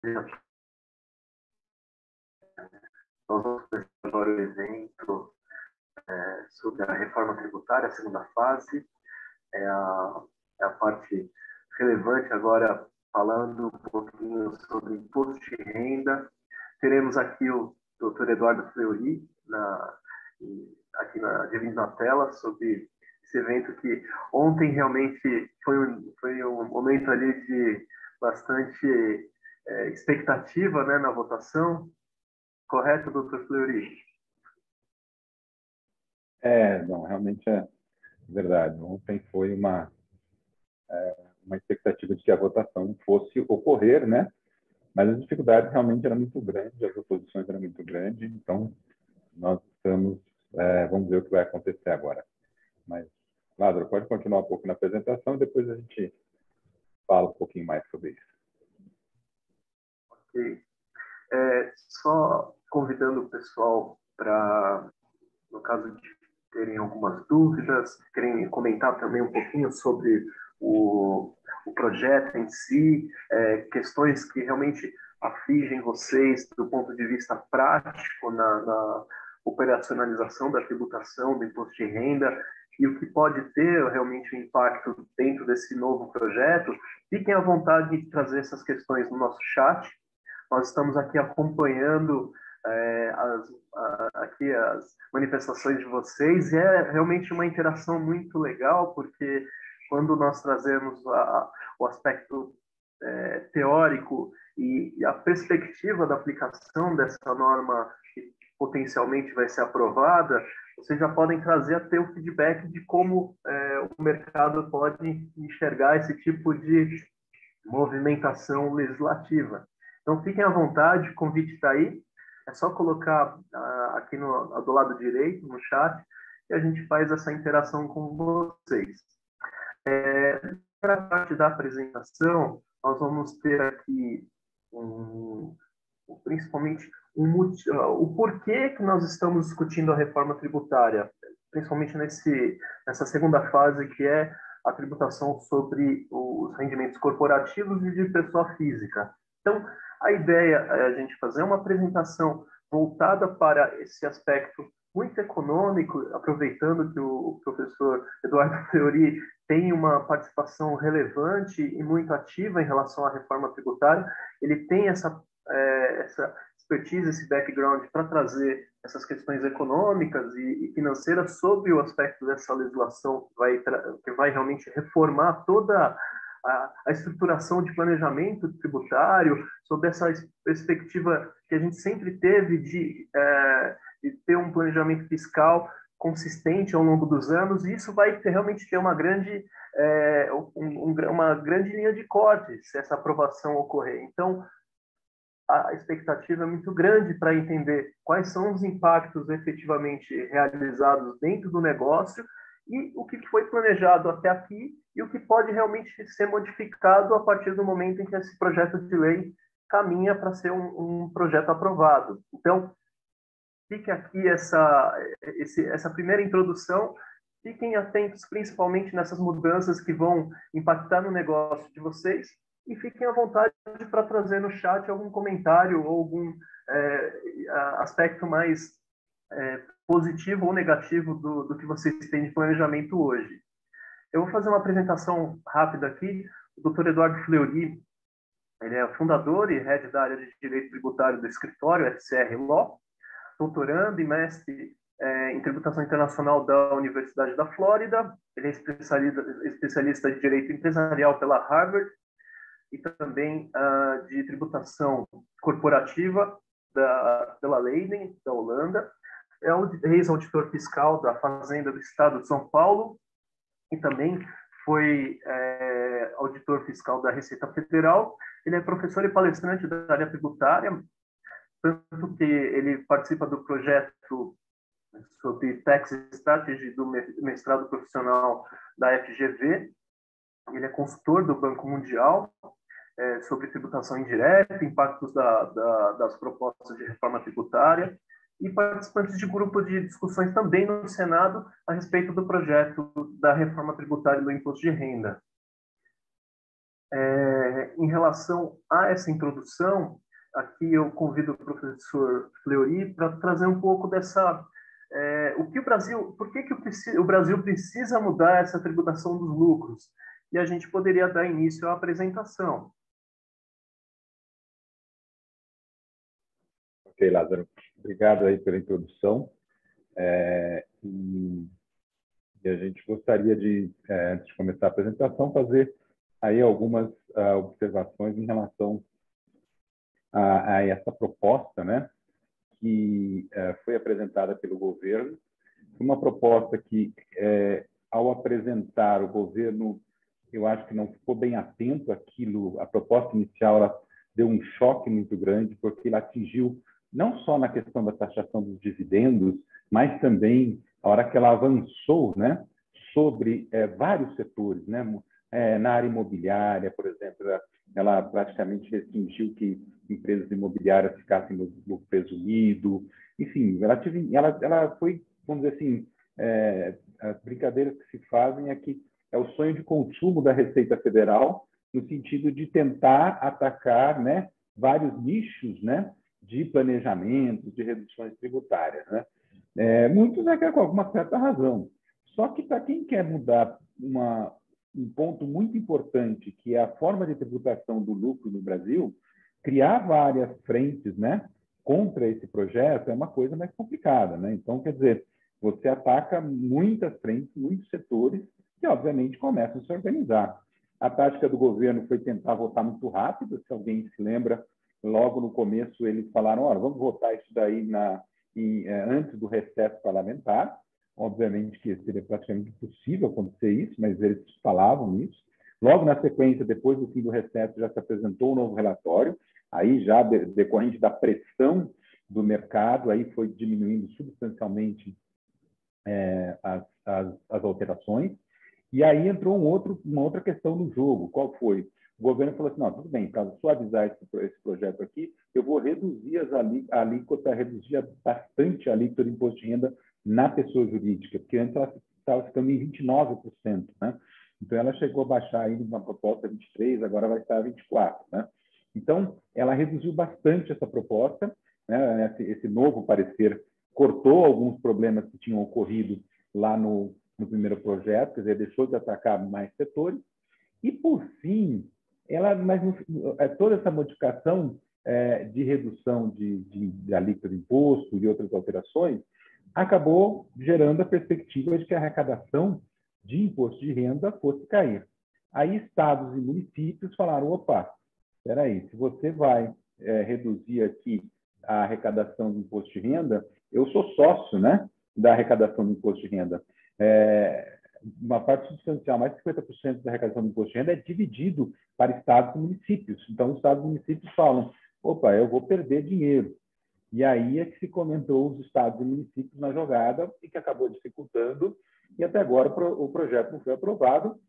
Nós vamos começar agora o evento sobre a reforma tributária, a segunda fase, é a parte relevante agora, falando um pouquinho sobre imposto de renda. Teremos aqui o Dr. Eduardo Fleury, dividindo na tela, sobre esse evento que ontem realmente foi um momento ali de bastante expectativa, né, na votação. Correto, doutor Fleury? Não, realmente é verdade. Ontem foi uma expectativa de que a votação fosse ocorrer, né? Mas as dificuldades realmente eram muito grandes, as oposições eram muito grandes, então nós estamos, vamos ver o que vai acontecer agora. Mas, Lázaro, pode continuar um pouco na apresentação e depois a gente fala um pouquinho mais sobre isso. Ok. Só convidando o pessoal para, no caso de terem algumas dúvidas, querem comentar também um pouquinho sobre o projeto em si, questões que realmente afligem vocês do ponto de vista prático na operacionalização da tributação do imposto de renda e o que pode ter realmente um impacto dentro desse novo projeto, fiquem à vontade de trazer essas questões no nosso chat. Nós estamos aqui acompanhando aqui as manifestações de vocês e é realmente uma interação muito legal, porque quando nós trazemos o aspecto teórico e a perspectiva da aplicação dessa norma que potencialmente vai ser aprovada, vocês já podem trazer até o feedback de como o mercado pode enxergar esse tipo de movimentação legislativa. Então, fiquem à vontade, o convite está aí. É só colocar aqui do lado direito, no chat, e a gente faz essa interação com vocês. Para a parte da apresentação, nós vamos ter aqui principalmente o porquê que nós estamos discutindo a reforma tributária, principalmente nessa segunda fase, que é a tributação sobre os rendimentos corporativos e de pessoa física. Então, a ideia é a gente fazer uma apresentação voltada para esse aspecto muito econômico, aproveitando que o professor Eduardo Fleury tem uma participação relevante e muito ativa em relação à reforma tributária. Ele tem essa expertise, esse background para trazer essas questões econômicas e financeiras sobre o aspecto dessa legislação que vai realmente reformar toda a estruturação de planejamento tributário, sobre essa perspectiva que a gente sempre teve de ter um planejamento fiscal consistente ao longo dos anos, e isso vai realmente ter uma grande linha de corte se essa aprovação ocorrer. Então, a expectativa é muito grande para entender quais são os impactos efetivamente realizados dentro do negócio e o que foi planejado até aqui e o que pode realmente ser modificado a partir do momento em que esse projeto de lei caminha para ser um projeto aprovado. Então, fique aqui essa primeira introdução, fiquem atentos principalmente nessas mudanças que vão impactar no negócio de vocês e fiquem à vontade para trazer no chat algum comentário ou algum aspecto mais positivo ou negativo do que vocês têm de planejamento hoje. Eu vou fazer uma apresentação rápida aqui. O Dr. Eduardo Fleury, ele é fundador e head da área de Direito Tributário do escritório FCR Law, doutorando e mestre em tributação internacional da Universidade da Flórida. Ele é especialista de Direito Empresarial pela Harvard e também de tributação corporativa pela Leiden, da Holanda. É o ex-auditor fiscal da Fazenda do Estado de São Paulo e também foi auditor fiscal da Receita Federal. Ele é professor e palestrante da área tributária, tanto que ele participa do projeto sobre Tax Strategy do mestrado profissional da FGV. Ele é consultor do Banco Mundial sobre tributação indireta, impactos das propostas de reforma tributária, e participantes de grupo de discussões também no Senado a respeito do projeto da reforma tributária do imposto de renda. Em relação a essa introdução, aqui eu convido o professor Fleury para trazer um pouco dessa o que o Brasil, por que o Brasil precisa mudar essa tributação dos lucros? E a gente poderia dar início à apresentação. Ok, Lázaro. Obrigado aí pela introdução. E a gente gostaria de, antes de começar a apresentação, fazer aí algumas observações em relação a essa proposta, né, que foi apresentada pelo governo. Uma proposta que, ao apresentar o governo, eu acho que não ficou bem atento àquilo. A proposta inicial ela deu um choque muito grande, porque ela atingiu não só na questão da taxação dos dividendos, mas também a hora que ela avançou, né, sobre vários setores, né, na área imobiliária, por exemplo, ela praticamente restringiu que empresas imobiliárias ficassem no presumido. Enfim, ela foi, vamos dizer assim, as brincadeiras que se fazem é que é o sonho de consumo da Receita Federal, no sentido de tentar atacar, né, vários nichos, né, de planejamento, de reduções tributárias, né? Muitos com alguma certa razão. Só que para quem quer mudar um ponto muito importante, que é a forma de tributação do lucro no Brasil, criar várias frentes, né, contra esse projeto é uma coisa mais complicada, né? Então, quer dizer, você ataca muitas frentes, muitos setores, que obviamente começam a se organizar. A tática do governo foi tentar votar muito rápido. Se alguém se lembra, logo no começo eles falaram: olha, vamos votar isso daí antes do recesso parlamentar. Obviamente que seria praticamente impossível acontecer isso, mas eles falavam isso. Logo na sequência, depois do fim do recesso, já se apresentou um novo relatório, aí já decorrente da pressão do mercado, aí foi diminuindo substancialmente as alterações. E aí entrou uma outra questão no jogo. Qual foi? O governo falou assim: não, tudo bem, para suavizar esse projeto aqui, eu vou reduzir a alíquota, reduzir bastante a alíquota do imposto de renda na pessoa jurídica, porque antes ela estava ficando em 29%, né? Então, ela chegou a baixar aí uma proposta 23%, agora vai estar 24%, né? Então, ela reduziu bastante essa proposta, né? Esse novo parecer cortou alguns problemas que tinham ocorrido lá no primeiro projeto, quer dizer, deixou de atacar mais setores. E, por fim, toda essa modificação de redução de alíquota de imposto e outras alterações acabou gerando a perspectiva de que a arrecadação de imposto de renda fosse cair. Aí, estados e municípios falaram: opa, espera aí, se você vai reduzir aqui a arrecadação do imposto de renda, eu sou sócio, né, da arrecadação do imposto de renda. Uma parte substancial, mais de 50% da arrecadação do imposto de renda é dividido para estados e municípios. Então, os estados e municípios falam: opa, eu vou perder dinheiro. E aí é que se comentou os estados e municípios na jogada, e que acabou dificultando, e até agora o projeto não foi aprovado,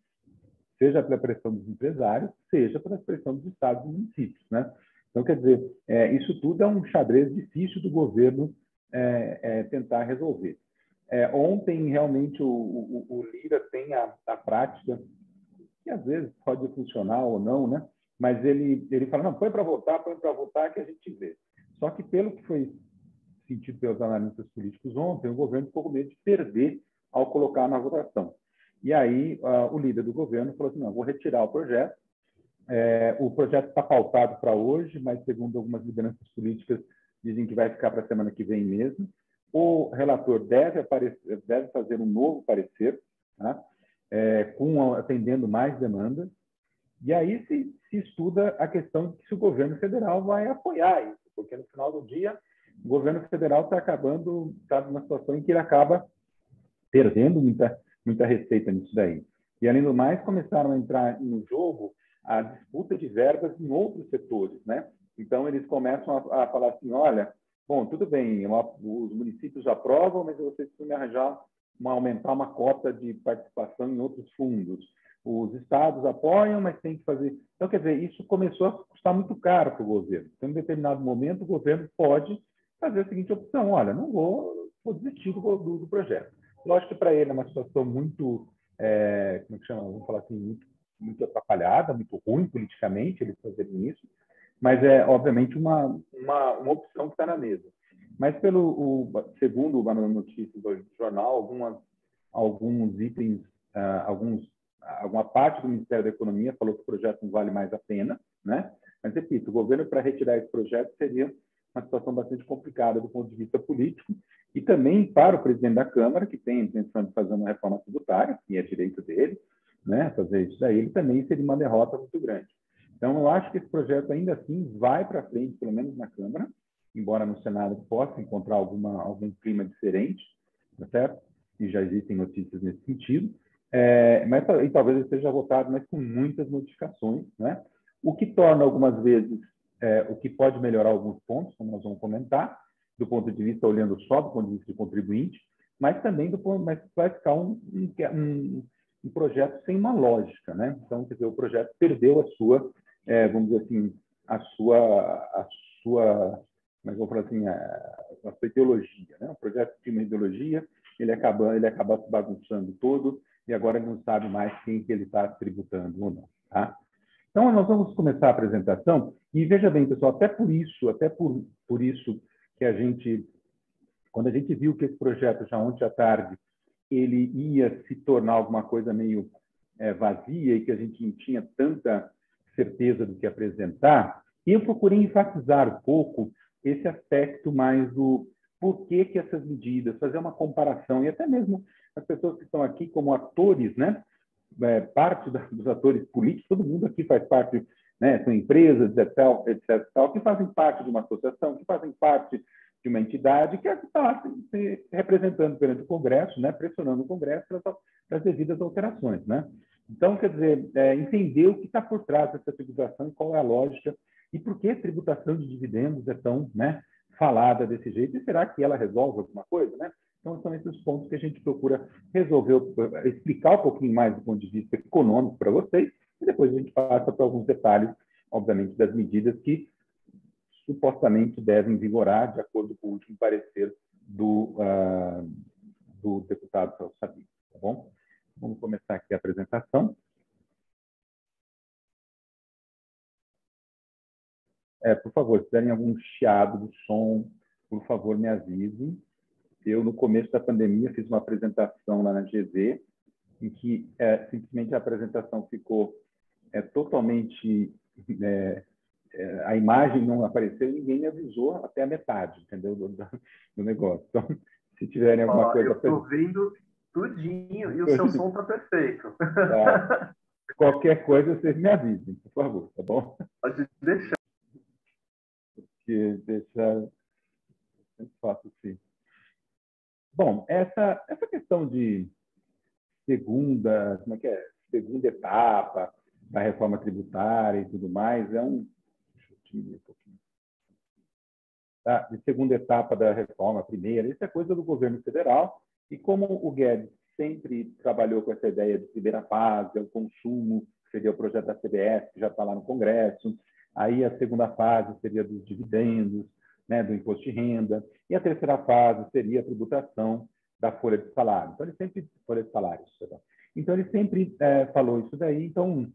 seja pela pressão dos empresários, seja pela pressão dos estados e municípios, né? Então, quer dizer, isso tudo é um xadrez difícil do governo tentar resolver. Ontem, realmente, o Lira tem a prática, que às vezes pode funcionar ou não, né? Mas ele fala: não, põe para votar que a gente vê. Só que, pelo que foi sentido pelos analistas políticos ontem, o governo ficou com medo de perder ao colocar na votação. E aí o líder do governo falou assim: não, vou retirar o projeto. O projeto está pautado para hoje, mas, segundo algumas lideranças políticas, dizem que vai ficar para a semana que vem mesmo. O relator deve fazer um novo parecer, tá? Atendendo mais demandas. E aí se estuda a questão de que se o governo federal vai apoiar isso, porque no final do dia o governo federal está numa situação em que ele acaba perdendo muita receita nisso daí. E, além do mais, começaram a entrar no jogo a disputa de verbas em outros setores, né? Então, eles começam a falar assim: olha, bom, tudo bem, os municípios aprovam, mas vocês precisam aumentar uma cota de participação em outros fundos. Os estados apoiam, mas tem que fazer... Então, quer dizer, isso começou a custar muito caro para o governo. Então, em determinado momento, o governo pode fazer a seguinte opção: olha, não vou desistir do projeto. Lógico que para ele é uma situação muito, como é que chama? Vamos falar assim, muito atrapalhada, muito ruim politicamente eles fazerem isso, mas é, obviamente, uma opção que está na mesa. Mas, segundo uma notícia do jornal, alguns itens, alguma parte do Ministério da Economia falou que o projeto não vale mais a pena, né? Mas, repito, o governo, para retirar esse projeto, seria uma situação bastante complicada do ponto de vista político, e também para o presidente da Câmara, que tem a intenção de fazer uma reforma tributária, que é direito dele, né, fazer isso daí, ele também seria uma derrota muito grande. Então, eu acho que esse projeto, ainda assim, vai para frente, pelo menos na Câmara, embora no Senado possa encontrar algum clima diferente, tá certo? E já existem notícias nesse sentido, mas e talvez ele seja votado, mas com muitas modificações, né? O que torna, algumas vezes, o que pode melhorar alguns pontos, como nós vamos comentar, do ponto de vista, olhando só do ponto de vista de contribuinte, mas também mas vai ficar um projeto sem uma lógica, né? Então, quer dizer, o projeto perdeu a sua, vamos dizer assim, a sua, mas vou falar assim, a sua ideologia, né? O projeto tinha uma ideologia, ele acaba se bagunçando todo, e agora ele não sabe mais quem que ele está tributando ou não, tá? Então, nós vamos começar a apresentação, e veja bem, pessoal, até por isso que quando a gente viu que esse projeto, já ontem à tarde, ele ia se tornar alguma coisa meio vazia e que a gente não tinha tanta certeza do que apresentar, eu procurei enfatizar um pouco esse aspecto mais do porquê que essas medidas, fazer uma comparação, e até mesmo as pessoas que estão aqui como atores, né? Parte dos atores políticos, todo mundo aqui faz parte, né? São empresas, etc., que fazem parte de uma associação, que fazem parte de uma entidade que está se representando perante o Congresso, né? Pressionando o Congresso para as devidas alterações, né? Então, quer dizer, entender o que está por trás dessa tributação, qual é a lógica e por que a tributação de dividendos é tão, né, falada desse jeito, e será que ela resolve alguma coisa, né? Então, são esses pontos que a gente procura resolver, explicar um pouquinho mais do ponto de vista econômico para vocês, e depois a gente passa para alguns detalhes, obviamente, das medidas que supostamente devem vigorar, de acordo com o último parecer do deputado Celso Sabino, tá bom? Vamos começar aqui a apresentação. Por favor, se derem algum chiado do som, por favor, me avisem. Eu, no começo da pandemia, fiz uma apresentação lá na GV, em que simplesmente a apresentação ficou totalmente... a imagem não apareceu e ninguém me avisou até a metade, entendeu, do negócio. Então, se tiverem alguma coisa... Eu estou vendo tudinho e o seu som está perfeito. Tá. Qualquer coisa, vocês me avisem, por favor, tá bom? Pode deixar. Porque deixar... Eu faço assim. Bom, essa questão de segunda etapa da reforma tributária e tudo mais, deixa eu diminuir um pouquinho. Tá? De segunda etapa da reforma, primeira, isso é coisa do governo federal, e como o Guedes sempre trabalhou com essa ideia de primeira fase, o consumo, que seria o projeto da CBS, que já está lá no Congresso, aí a segunda fase seria dos dividendos, né, do imposto de renda, e a terceira fase seria a tributação da folha de salário. Então, ele sempre... folha de salários. Então, ele sempre falou isso daí. Então,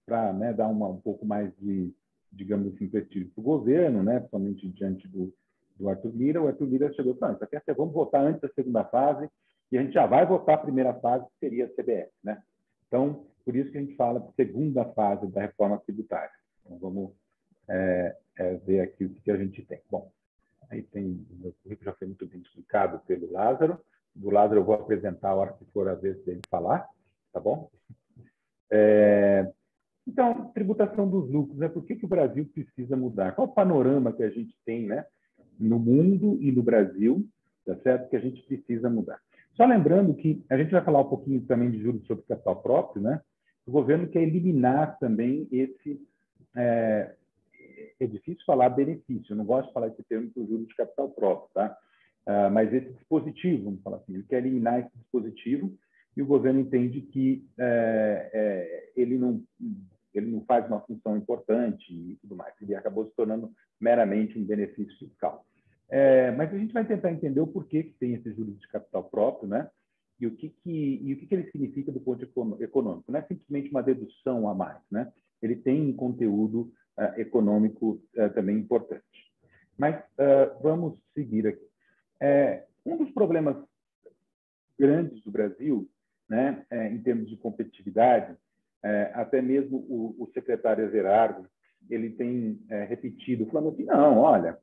para, né, dar um pouco mais de, digamos assim, prestígio para o governo, né, principalmente diante do Arthur Lira, o Arthur Lira chegou e falou: vamos votar antes da segunda fase, e a gente já vai votar a primeira fase, que seria a CBS, né? Então, por isso que a gente fala de segunda fase da reforma tributária. Então, vamos ver aqui o que a gente tem. Bom, aí tem... O meu currículo já foi muito bem explicado pelo Lázaro. Do Lázaro eu vou apresentar a hora que for a vez dele falar, tá bom? Então, tributação dos lucros, né? Por que o Brasil precisa mudar? Qual o panorama que a gente tem, né, no mundo e no Brasil, tá certo? Que a gente precisa mudar. Só lembrando que a gente vai falar um pouquinho também de juros sobre capital próprio, né? O governo quer eliminar também esse... É difícil falar benefício, eu não gosto de falar esse termo para o juros de capital próprio, tá? Mas esse dispositivo, vamos falar assim, ele quer eliminar esse dispositivo, e o governo entende que ele não faz uma função importante e tudo mais. Ele acabou se tornando meramente um benefício fiscal. Mas a gente vai tentar entender o porquê que tem esses juros de capital próprio, né? e o que ele significa do ponto econômico. Não é simplesmente uma dedução a mais, né? Ele tem um conteúdo econômico também importante. Mas vamos seguir aqui. Um dos problemas grandes do Brasil, né, em termos de competitividade, até mesmo o secretário Everardo, ele tem repetido, falando assim, não, olha,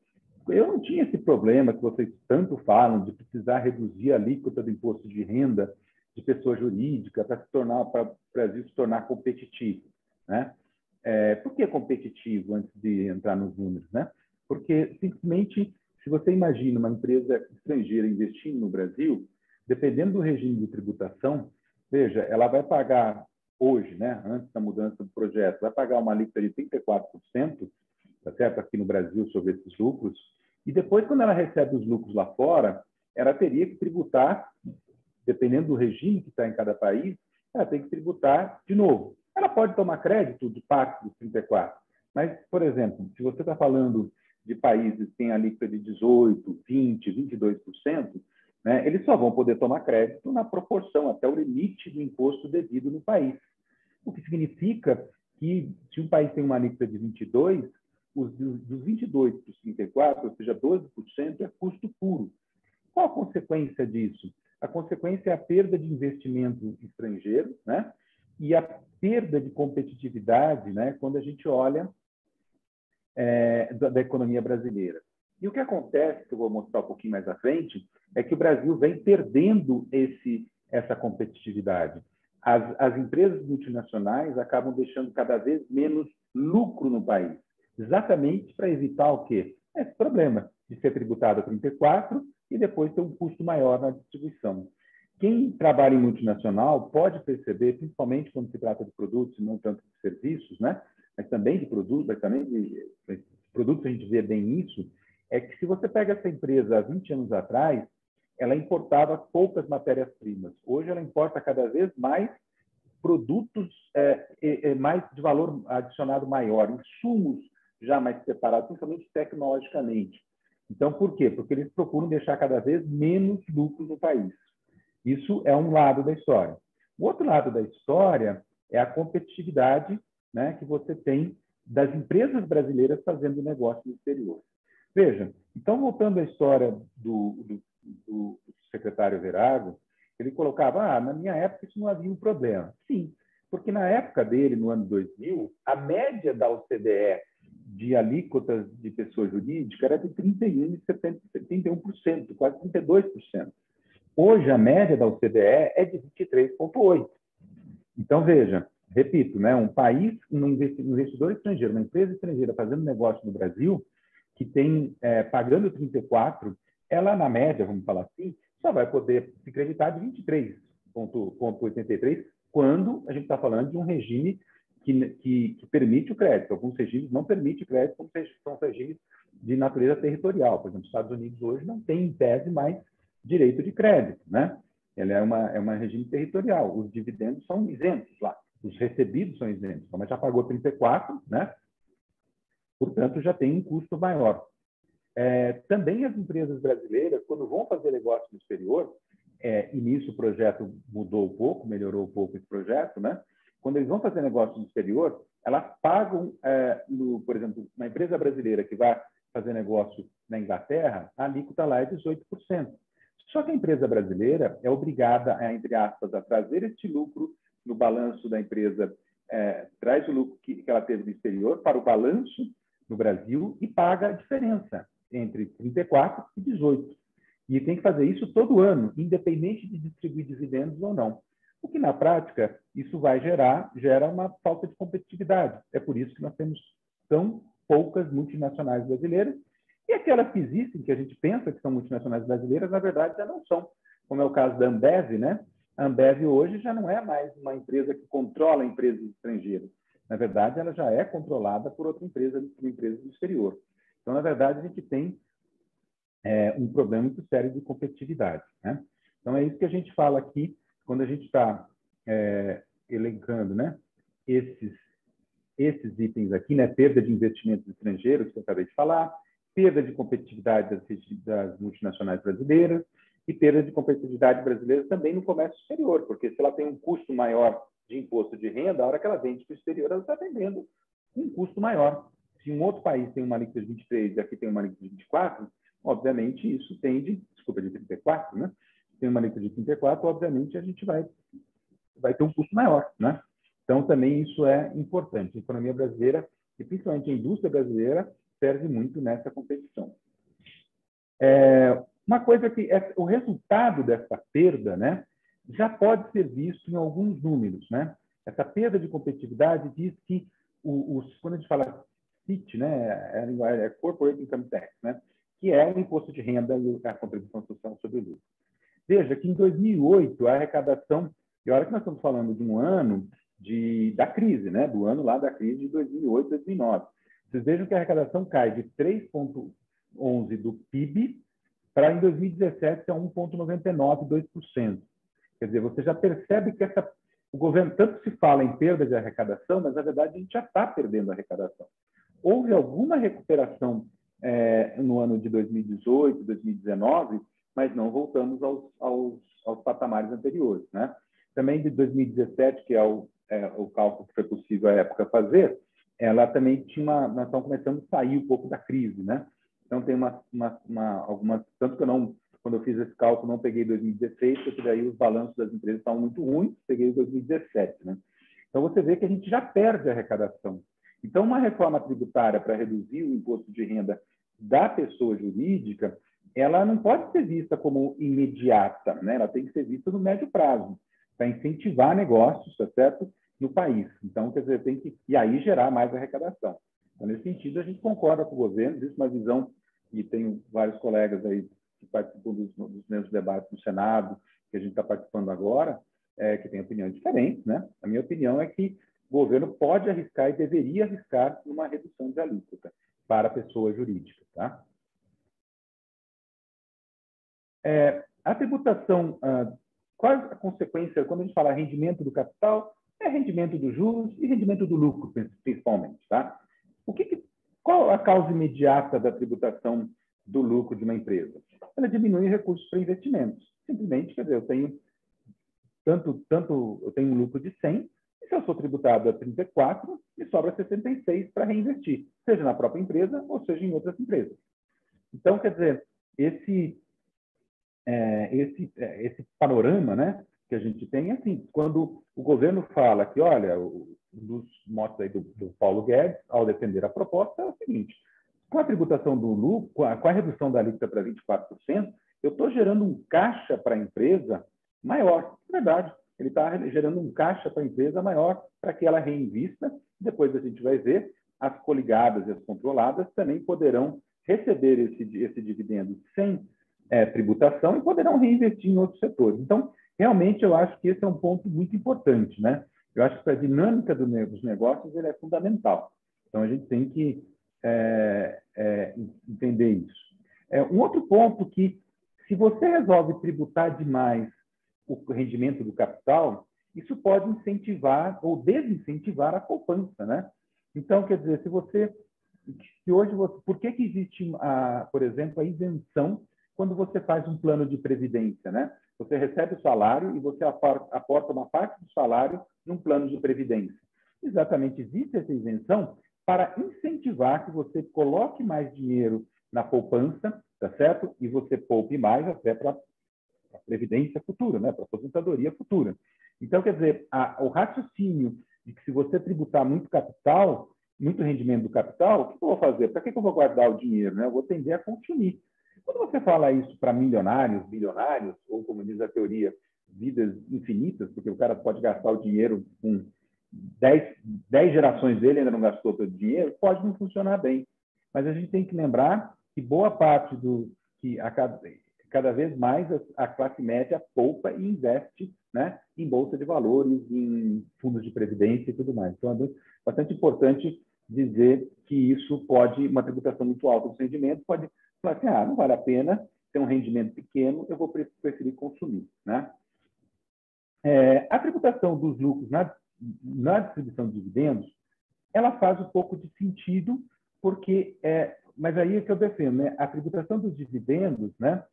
eu não tinha esse problema que vocês tanto falam de precisar reduzir a alíquota do imposto de renda de pessoa jurídica para o Brasil se tornar competitivo, né? Por que competitivo antes de entrar nos números, né? Porque simplesmente, se você imagina uma empresa estrangeira investindo no Brasil, dependendo do regime de tributação, veja, ela vai pagar hoje, né, antes da mudança do projeto, vai pagar uma alíquota de 34%, tá certo? Aqui no Brasil, sobre esses lucros, e depois, quando ela recebe os lucros lá fora, ela teria que tributar, dependendo do regime que está em cada país, ela tem que tributar de novo. Ela pode tomar crédito de parte dos 34%, mas, por exemplo, se você está falando de países que têm alíquota de 18%, 20%, 22%, né, eles só vão poder tomar crédito na proporção, até o limite do imposto devido no país. O que significa que, se um país tem uma alíquota de 22%, dos 22 para os 34, ou seja, 12%, é custo puro. Qual a consequência disso? A consequência é a perda de investimento estrangeiro, né? E a perda de competitividade, né? Quando a gente olha da economia brasileira. E o que acontece, que eu vou mostrar um pouquinho mais à frente, é que o Brasil vem perdendo essa competitividade. As empresas multinacionais acabam deixando cada vez menos lucro no país, exatamente para evitar o quê? Esse problema de ser tributado a 34% e depois ter um custo maior na distribuição. Quem trabalha em multinacional pode perceber, principalmente quando se trata de produtos e não tanto de serviços, né? Mas também de produtos, mas também de produtos a gente vê bem isso, é que se você pega essa empresa há 20 anos atrás, ela importava poucas matérias-primas. Hoje ela importa cada vez mais produtos mais de valor adicionado maior, insumos já mais separados, principalmente tecnologicamente. Então, por quê? Porque eles procuram deixar cada vez menos lucro no país. Isso é um lado da história. O outro lado da história é a competitividade, né, que você tem das empresas brasileiras fazendo negócio no exterior. Veja, então, voltando à história do secretário Everardo, ele colocava, na minha época isso não havia um problema. Sim, porque na época dele, no ano 2000, a média da OCDE de alíquotas de pessoa jurídica era de 31%, quase 32%. Hoje, a média da OCDE é de 23,8%. Então, veja, repito, né, um país, um investidor estrangeiro, uma empresa estrangeira fazendo negócio no Brasil, que tem pagando 34%, ela, na média, vamos falar assim, só vai poder se creditar de 23,83%, quando a gente está falando de um regime que permite o crédito. Alguns regimes não permitem crédito, como são regimes de natureza territorial. Por exemplo, os Estados Unidos hoje não tem, em tese, mais direito de crédito, né? Ele é uma regime territorial. Os dividendos são isentos lá. Os recebidos são isentos. Mas já pagou 34%, né? Portanto, já tem um custo maior. Também as empresas brasileiras, quando vão fazer negócio no exterior, e nisso o projeto mudou um pouco, melhorou um pouco esse projeto, né? Quando eles vão fazer negócio no exterior, elas pagam, por exemplo, uma empresa brasileira que vai fazer negócio na Inglaterra, a alíquota lá é 18%. Só que a empresa brasileira é obrigada, entre aspas, a trazer este lucro no balanço da empresa, traz o lucro que ela teve no exterior para o balanço no Brasil e paga a diferença entre 34% e 18%. E tem que fazer isso todo ano, independente de distribuir dividendos ou não. O que, na prática, isso gera uma falta de competitividade. É por isso que nós temos tão poucas multinacionais brasileiras. E aquelas que existem, que a gente pensa que são multinacionais brasileiras, na verdade, já não são. Como é o caso da Ambev, né? A Ambev hoje já não é mais uma empresa que controla empresas estrangeiras. Na verdade, ela já é controlada por outra empresa, por uma empresa do exterior. Então, na verdade, a gente tem um problema muito sério de competitividade, né? Então, é isso que a gente fala aqui, quando a gente está elencando, né, esses itens aqui, né, perda de investimentos estrangeiros, que eu acabei de falar, perda de competitividade das multinacionais brasileiras, e perda de competitividade brasileira também no comércio exterior, porque se ela tem um custo maior de imposto de renda, a hora que ela vende para o exterior, ela está vendendo um custo maior. Se um outro país tem uma alíquota de 23 e aqui tem uma alíquota de 24, obviamente isso tende, desculpa, de 34, né? Tem uma alíquota de 34, obviamente a gente vai ter um custo maior, né? Então, também isso é importante. A economia brasileira, e principalmente a indústria brasileira, perde muito nessa competição. Uma coisa que o resultado dessa perda, né, já pode ser visto em alguns números, né? Essa perda de competitividade diz que quando a gente fala CIT, né, é Corporate Income Tax, né, que é o imposto de renda e a contribuição social sobre o lucro. Veja que em 2008 a arrecadação, e olha que nós estamos falando de um ano da crise, né, do ano lá da crise de 2008, 2009. Vocês vejam que a arrecadação cai de 3,11% do PIB para, em 2017, ser 1,99%, 2%. Quer dizer, você já percebe que o governo, tanto se fala em perda de arrecadação, mas, na verdade, a gente já está perdendo a arrecadação. Houve alguma recuperação no ano de 2018, 2019, mas não voltamos aos patamares anteriores, né? Também de 2017, que é o cálculo que foi possível à época fazer, ela também nós estamos começando a sair um pouco da crise, né? Então, tem algumas... Tanto que quando eu fiz esse cálculo, não peguei 2016, porque daí os balanços das empresas estavam muito ruins, peguei 2017, né? Então, você vê que a gente já perde a arrecadação. Então, uma reforma tributária para reduzir o imposto de renda da pessoa jurídica, ela não pode ser vista como imediata, né? Ela tem que ser vista no médio prazo, para incentivar negócios, tá certo? No país. Então, quer dizer, e aí gerar mais arrecadação. Então, nesse sentido, a gente concorda com o governo, existe uma visão, e tenho vários colegas aí que participam dos mesmos debates do Senado, que a gente está participando agora, que têm opiniões diferentes, né? A minha opinião é que o governo pode arriscar e deveria arriscar numa redução de alíquota para a pessoa jurídica, tá? A tributação, qual a consequência, quando a gente fala rendimento do capital, é rendimento dos juros e rendimento do lucro, principalmente, tá? Qual a causa imediata da tributação do lucro de uma empresa? Ela diminui recursos para investimentos. Simplesmente, quer dizer, eu tenho eu tenho um lucro de 100, e se eu sou tributado a 34, me sobra 66 para reinvestir, seja na própria empresa ou seja em outras empresas. Então, quer dizer, esse panorama, né, que a gente tem, assim, quando o governo fala que, olha, um dos motos aí do Paulo Guedes, ao defender a proposta, é o seguinte: com a tributação do lucro, com a redução da alíquota para 24%, eu estou gerando um caixa para a empresa maior. É verdade, ele está gerando um caixa para a empresa maior para que ela reinvista. Depois a gente vai ver, as coligadas e as controladas também poderão receber esse dividendo sem tributação e poderão reinvestir em outros setores. Então, realmente, eu acho que esse é um ponto muito importante, né? Eu acho que a dinâmica dos negócios ele é fundamental. Então, a gente tem que entender isso. Um outro ponto que, se você resolve tributar demais o rendimento do capital, isso pode incentivar ou desincentivar a poupança, né? Então, quer dizer, por que existe, por exemplo, a isenção quando você faz um plano de previdência, né? Você recebe o salário e você aporta uma parte do salário num plano de previdência. Exatamente, existe essa isenção para incentivar que você coloque mais dinheiro na poupança, tá certo? E você poupe mais até para a previdência futura, né? Para a aposentadoria futura. Então, quer dizer, o raciocínio de que se você tributar muito capital, muito rendimento do capital, o que eu vou fazer? Para que eu vou guardar o dinheiro, né? Eu vou tender a consumir. Quando você fala isso para milionários, bilionários, ou como diz a teoria, vidas infinitas, porque o cara pode gastar o dinheiro com 10 gerações dele, ainda não gastou todo o dinheiro, pode não funcionar bem. Mas a gente tem que lembrar que boa parte cada vez mais a classe média poupa e investe, né, em bolsa de valores, em fundos de previdência e tudo mais. Então, é bastante importante dizer que isso uma tributação muito alta dos rendimentos pode falar assim, não vale a pena ter um rendimento pequeno, eu vou preferir consumir, né? A tributação dos lucros na distribuição de dividendos, ela faz um pouco de sentido, porque mas aí é que eu defendo, né? A tributação dos dividendos, né?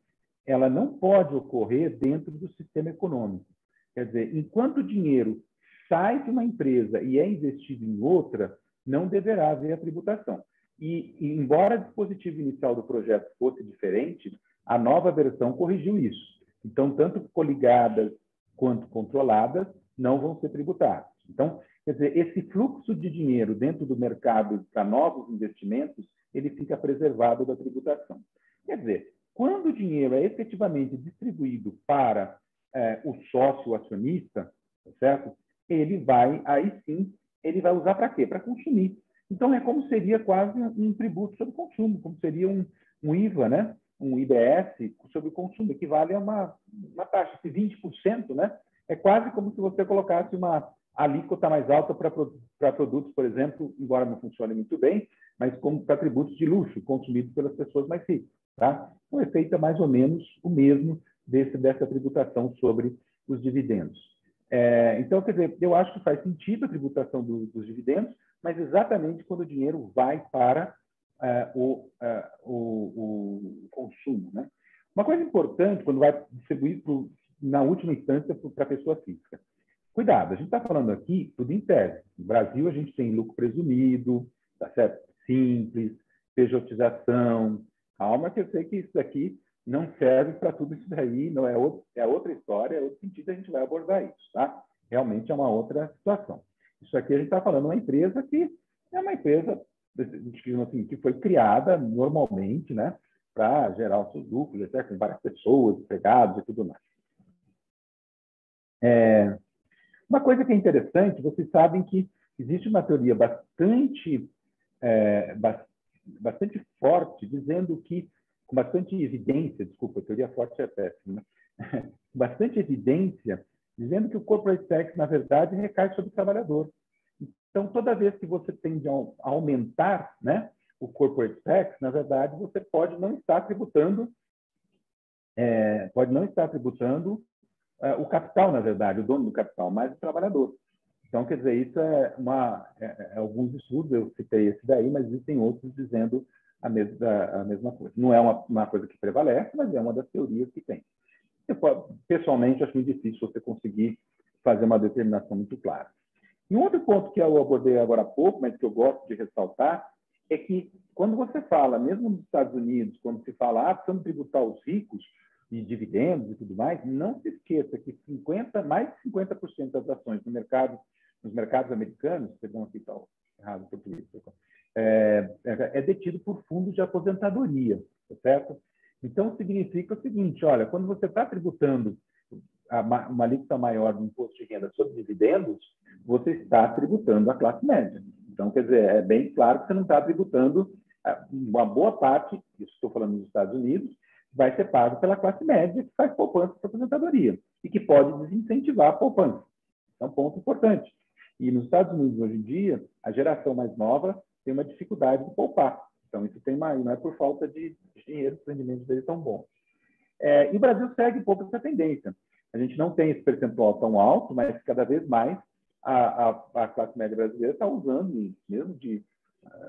ela não pode ocorrer dentro do sistema econômico. Quer dizer, enquanto o dinheiro sai de uma empresa e é investido em outra, não deverá haver a tributação. E embora o dispositivo inicial do projeto fosse diferente, a nova versão corrigiu isso. Então, tanto coligadas quanto controladas não vão ser tributadas. Então, quer dizer, esse fluxo de dinheiro dentro do mercado para novos investimentos, ele fica preservado da tributação. Quer dizer, quando o dinheiro é efetivamente distribuído para o sócio acionista, certo? Ele vai, aí sim, ele vai usar para quê? Para consumir. Então, é como seria quase um tributo sobre consumo, como seria um IVA, né? Um IBS sobre o consumo, equivale a uma taxa de 20%, né? É quase como se você colocasse uma alíquota mais alta para produtos, por exemplo, embora não funcione muito bem, mas como para tributos de luxo, consumidos pelas pessoas mais ricas. Tá? O efeito é mais ou menos o mesmo dessa tributação sobre os dividendos. Então, quer dizer, eu acho que faz sentido a tributação dos dividendos, mas exatamente quando o dinheiro vai para o consumo. Né? Uma coisa importante, quando vai distribuir na última instância para a pessoa física. Cuidado, a gente está falando aqui tudo em tese. No Brasil, a gente tem lucro presumido, tá certo? Simples, pejotização. Calma, que eu sei que isso daqui não serve para tudo isso daí, não é outra história, é outro sentido, a gente vai abordar isso, tá? Realmente é uma outra situação. Isso aqui a gente está falando de uma empresa que é uma empresa assim, que foi criada normalmente, né, para gerar os seus lucros, etc., com várias pessoas, empregados e tudo mais. Uma coisa que é interessante, vocês sabem que existe uma teoria bastante forte, dizendo que, com bastante evidência, desculpa, a teoria forte é péssima, né? Bastante evidência, dizendo que o corporate tax, na verdade, recai sobre o trabalhador. Então, toda vez que você tende a aumentar, né, o corporate tax, na verdade, você pode não estar tributando o capital, na verdade, o dono do capital, mas o trabalhador. Então, quer dizer, isso alguns estudos, eu citei esse daí, mas existem outros dizendo a mesma coisa. Não é uma coisa que prevalece, mas é uma das teorias que tem. Pessoalmente, acho muito difícil você conseguir fazer uma determinação muito clara. E um outro ponto que eu abordei agora há pouco, mas que eu gosto de ressaltar, é que quando você fala, mesmo nos Estados Unidos, quando se fala, precisamos tributar os ricos, e dividendos e tudo mais, não se esqueça que mais de 50% das ações nos mercados americanos, perdão, aqui está errado em português, é detido por fundos de aposentadoria, tá certo? Então, significa o seguinte, olha, quando você está tributando uma alíquota maior do imposto de renda sobre dividendos, você está tributando a classe média. Então, quer dizer, é bem claro que você não está tributando uma boa parte, isso estou falando nos Estados Unidos, vai ser pago pela classe média que faz poupança para aposentadoria e que pode desincentivar a poupança. É um ponto importante. E nos Estados Unidos, hoje em dia, a geração mais nova tem uma dificuldade de poupar. Então, isso não é por falta de dinheiro, os rendimentos deles são bons. E o Brasil segue um pouco essa tendência. A gente não tem esse percentual tão alto, mas cada vez mais a classe média brasileira está usando, mesmo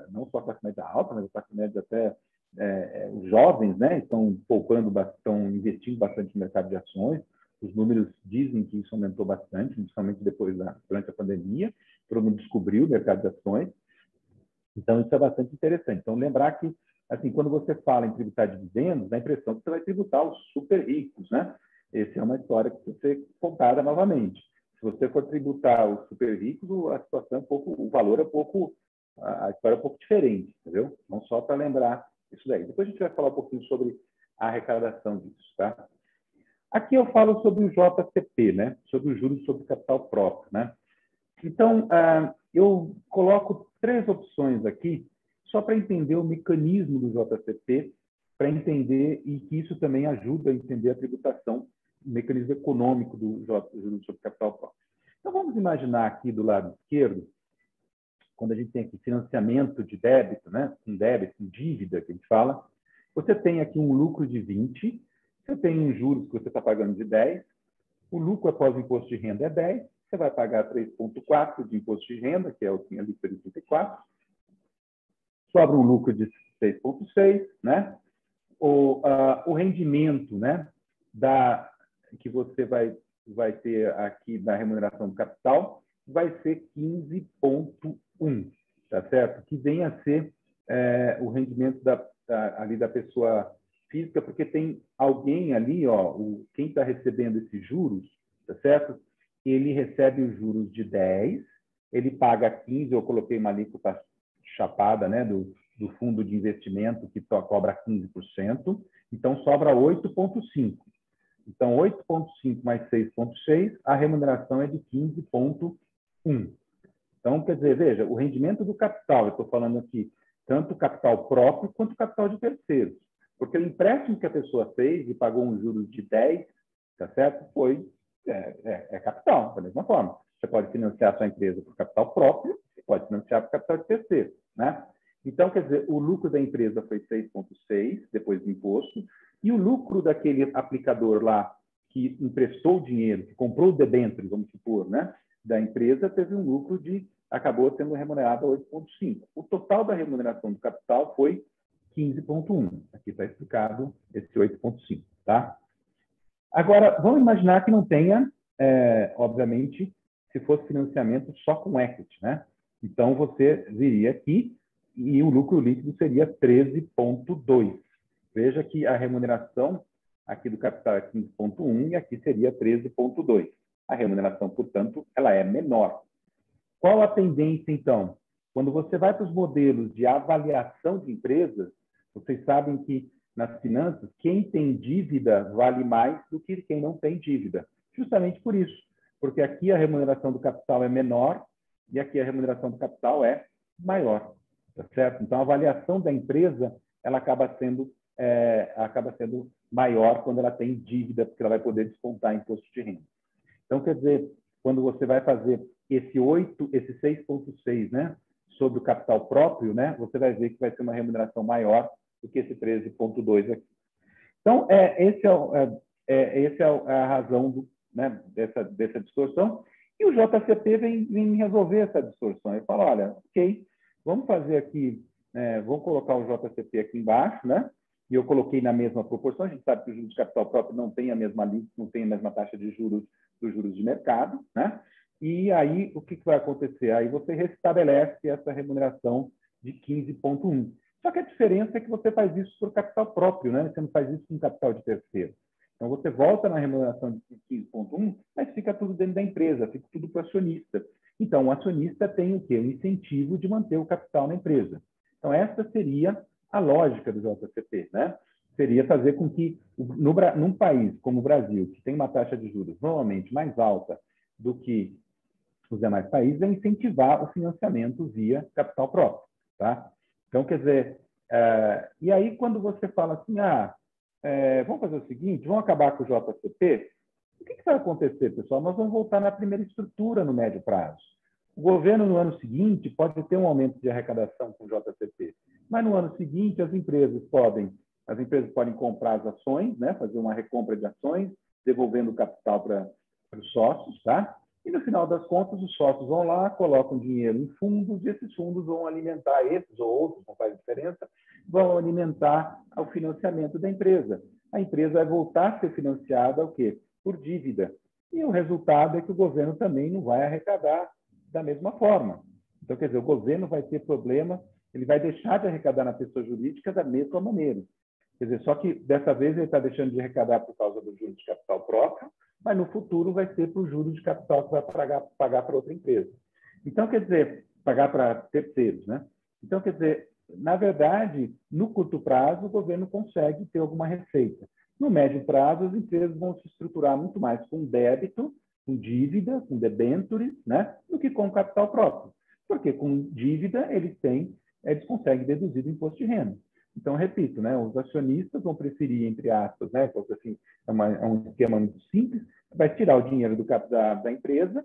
não só a classe média alta, mas a classe média até os jovens, né, estão poupando, estão investindo bastante no mercado de ações. Os números dizem que isso aumentou bastante, principalmente durante a pandemia. Todo mundo descobriu o mercado de ações. Então, isso é bastante interessante. Então, lembrar que, assim, quando você fala em tributar dividendos, dá a impressão que você vai tributar os super ricos, né? Essa é uma história que precisa ser contada novamente. Se você for tributar os super ricos, a situação o valor a história é um pouco diferente, entendeu? Não só para lembrar isso daí. Depois a gente vai falar um pouquinho sobre a arrecadação disso, tá? Aqui eu falo sobre o JCP, né? Sobre os juros sobre capital próprio, né? Então, eu coloco 3 opções aqui, só para entender o mecanismo do JCP, para entender e que isso também ajuda a entender a tributação, o mecanismo econômico do juros sobre capital próprio. Então, vamos imaginar aqui do lado esquerdo, quando a gente tem aqui financiamento de débito, né? Com dívida, que a gente fala, você tem aqui um lucro de 20, você tem um juros que você está pagando de 10, o lucro após o imposto de renda é 10, você vai pagar 3,4 de imposto de renda, que é o que ali de 34, sobra um lucro de 6,6, né? o rendimento, né, que você vai ter aqui da remuneração do capital vai ser 15,1, tá certo? Que vem a ser o rendimento ali da pessoa física, porque tem alguém ali, ó, quem está recebendo esses juros, tá certo? Ele recebe os juros de 10, ele paga 15, eu coloquei uma alíquota chapada, né, do fundo de investimento, que cobra 15%, então sobra 8,5. Então, 8,5 mais 6,6, a remuneração é de 15,1. Então, quer dizer, veja, o rendimento do capital, eu estou falando aqui, tanto o capital próprio quanto o capital de terceiros. Porque o empréstimo que a pessoa fez e pagou um juros de 10, tá certo? É capital, da mesma forma. Você pode financiar a sua empresa por capital próprio, você pode financiar por capital de terceiro, né? Então, quer dizer, o lucro da empresa foi 6,6 depois do imposto, e o lucro daquele aplicador lá que emprestou o dinheiro, que comprou o debênture, vamos supor, né, da empresa, teve um lucro acabou sendo remunerado a 8,5. O total da remuneração do capital foi 15,1. Aqui está explicado esse 8,5, tá? Agora, vamos imaginar que não tenha, obviamente, se fosse financiamento só com equity, né? Então, você viria aqui e o lucro líquido seria 13,2. Veja que a remuneração aqui do capital é 15,1 e aqui seria 13,2. A remuneração, portanto, ela é menor. Qual a tendência, então? Quando você vai para os modelos de avaliação de empresas, vocês sabem que nas finanças, quem tem dívida vale mais do que quem não tem dívida. Justamente por isso. Porque aqui a remuneração do capital é menor e aqui a remuneração do capital é maior. Tá certo? Então, a avaliação da empresa ela acaba sendo maior quando ela tem dívida, porque ela vai poder descontar imposto de renda. Então, quer dizer, quando você vai fazer esse 6,6, né, sobre o capital próprio, né, você vai ver que vai ter uma remuneração maior do que esse 13,2 aqui. Então, essa é a razão dessa distorção. E o JCP vem resolver essa distorção. Ele fala, olha, ok, vamos fazer aqui, vamos colocar o JCP aqui embaixo, né? E eu coloquei na mesma proporção. A gente sabe que o juros de capital próprio não tem a mesma taxa de juros dos juros de mercado, né? E aí, o que vai acontecer? Aí você restabelece essa remuneração de 15,1. Só que a diferença é que você faz isso por capital próprio, né? Você não faz isso com capital de terceiro. Então, você volta na remuneração de 15,1, mas fica tudo dentro da empresa, fica tudo para o acionista. Então, o acionista tem o quê? O incentivo de manter o capital na empresa. Então, essa seria a lógica do JCP, né? Seria fazer com que, num país como o Brasil, que tem uma taxa de juros normalmente mais alta do que os demais países, é incentivar o financiamento via capital próprio, tá? Então, quer dizer, e aí quando você fala assim, vamos fazer o seguinte, vamos acabar com o JCP, o que vai acontecer, pessoal? Nós vamos voltar na primeira estrutura no médio prazo. O governo, no ano seguinte, pode ter um aumento de arrecadação com o JCP, mas no ano seguinte as empresas podem comprar as ações, né, fazer uma recompra de ações, devolvendo o capital para os sócios, tá? E no final das contas, os sócios vão lá, colocam dinheiro em fundos, e esses fundos vão alimentar esses ou outros, não faz diferença, vão alimentar o financiamento da empresa. A empresa vai voltar a ser financiada o quê? Por dívida. E o resultado é que o governo também não vai arrecadar da mesma forma. Então, quer dizer, o governo vai ter problema, ele vai deixar de arrecadar na pessoa jurídica da mesma maneira. Quer dizer, só que dessa vez ele está deixando de arrecadar por causa do juros de capital próprio, mas no futuro vai ser para o juros de capital que vai pagar para outra empresa. Então, quer dizer, pagar para terceiros, né? Então, quer dizer, na verdade, no curto prazo, o governo consegue ter alguma receita. No médio prazo, as empresas vão se estruturar muito mais com débito, com dívida, com debêntures, né, do que com capital próprio. Porque com dívida eles conseguem deduzir do imposto de renda. Então, repito, né, os acionistas vão preferir, entre aspas, né, porque assim, é um esquema muito simples, vai tirar o dinheiro da empresa,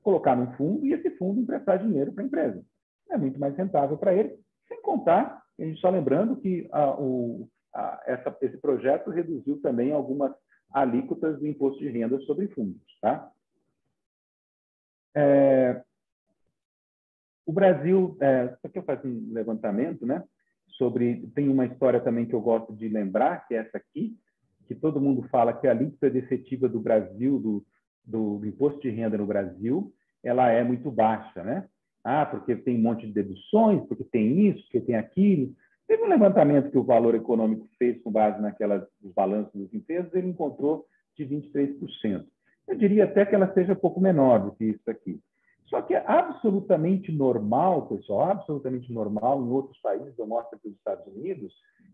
colocar num fundo e esse fundo emprestar dinheiro para a empresa. É muito mais rentável para ele, sem contar, a gente só lembrando que esse projeto reduziu também algumas alíquotas do imposto de renda sobre fundos, tá? O Brasil, aqui eu faço um levantamento, né, Tem uma história também que eu gosto de lembrar, que é essa aqui, que todo mundo fala que a alíquota efetiva do Brasil, do imposto de renda no Brasil, ela é muito baixa, né? Porque tem um monte de deduções, porque tem isso, porque tem aquilo. Teve um levantamento que o Valor Econômico fez com base nos balanços dos empresas, ele encontrou de 23%. Eu diria até que ela seja um pouco menor do que isso aqui. Só que é absolutamente normal, pessoal, absolutamente normal em outros países, eu mostro aqui os Estados Unidos,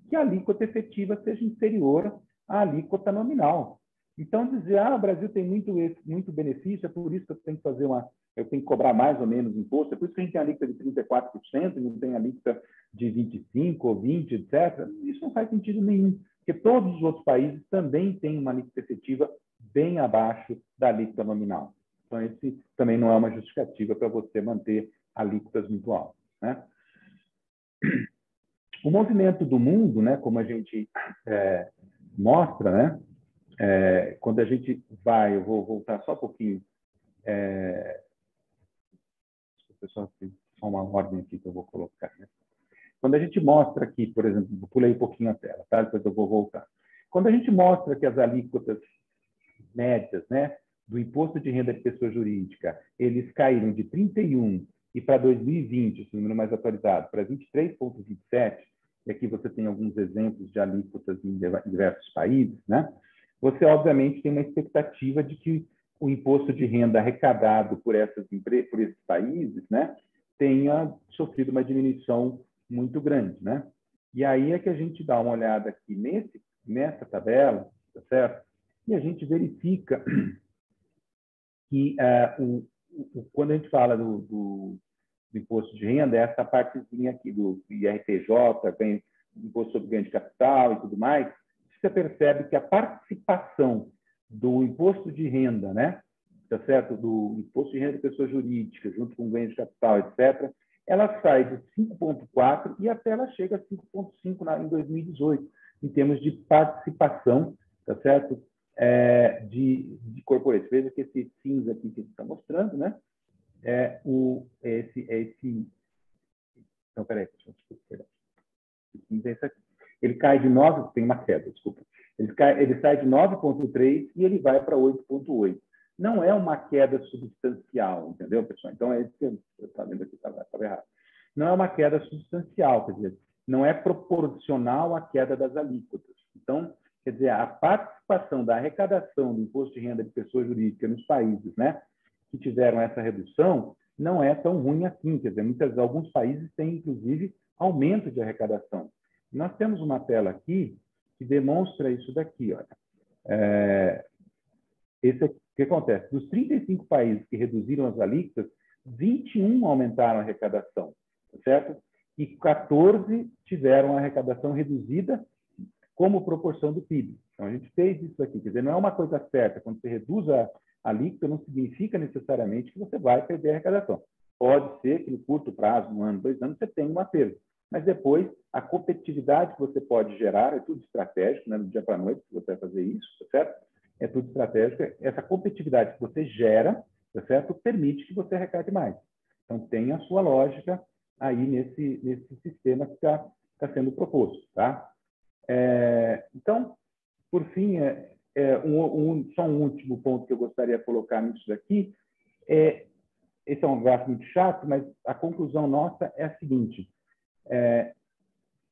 que a alíquota efetiva seja inferior à alíquota nominal. Então, dizer, o Brasil tem muito benefício, é por isso que eu tenho que cobrar mais ou menos imposto, é por isso que a gente tem a alíquota de 34% e não tem a alíquota de 25% ou 20%, etc. Isso não faz sentido nenhum, porque todos os outros países também têm uma alíquota efetiva bem abaixo da alíquota nominal. Então, esse também não é uma justificativa para você manter alíquotas muito altas, né? O movimento do mundo, né, como a gente mostra, né, quando a gente vai, eu vou voltar só um pouquinho, pessoal, só uma ordem aqui que eu vou colocar, né? Quando a gente mostra aqui, por exemplo, pulei um pouquinho a tela, tá? Depois eu vou voltar. Quando a gente mostra que as alíquotas médias, né, do imposto de renda de pessoa jurídica, eles caíram de 31 e para 2020, esse número mais atualizado, para 23,27, e aqui você tem alguns exemplos de alíquotas em diversos países, né? Você, obviamente, tem uma expectativa de que o imposto de renda arrecadado por esses países, né, tenha sofrido uma diminuição muito grande, né? E aí é que a gente dá uma olhada aqui nessa tabela, tá certo? E a gente verifica que quando a gente fala do imposto de renda, essa partezinha aqui do IRPJ, tem imposto sobre ganho de capital e tudo mais, você percebe que a participação do imposto de renda, né, tá certo? Do imposto de renda de pessoa jurídica, junto com ganho de capital, etc., ela sai de 5,4 e até ela chega a 5,5 em 2018, em termos de participação, tá certo? De corporates. Veja que esse cinza aqui que ele está mostrando, né? Não, peraí, desculpa. Esse aqui. Ele cai de 9, tem uma queda, desculpa. Ele sai de 9,3 e ele vai para 8,8. Não é uma queda substancial, entendeu, pessoal? Então, é isso que eu estava vendo aqui, estava errado. Não é uma queda substancial, quer dizer, não é proporcional à queda das alíquotas. Então, quer dizer, a participação da arrecadação do imposto de renda de pessoa jurídica nos países, né, que tiveram essa redução não é tão ruim assim. Quer dizer, alguns países têm, inclusive, aumento de arrecadação. Nós temos uma tela aqui que demonstra isso daqui. Olha. O que acontece? Dos 35 países que reduziram as alíquotas, 21 aumentaram a arrecadação, certo? E 14 tiveram a arrecadação reduzida como proporção do PIB. Então, a gente fez isso aqui. Quer dizer, não é uma coisa certa. Quando você reduz a alíquota, não significa necessariamente que você vai perder a arrecadação. Pode ser que no curto prazo, 1 ano, 2 anos, você tenha uma perda. Mas depois, a competitividade que você pode gerar é tudo estratégico, né? Do dia para a noite, que você vai fazer isso, tá certo? É tudo estratégico. Essa competitividade que você gera, tá certo? Permite que você arrecade mais. Então, tem a sua lógica aí nesse sistema que está sendo proposto, tá? Então, por fim, só um último ponto que eu gostaria de colocar nisso daqui. Esse é um gráfico muito chato, mas a conclusão nossa é a seguinte.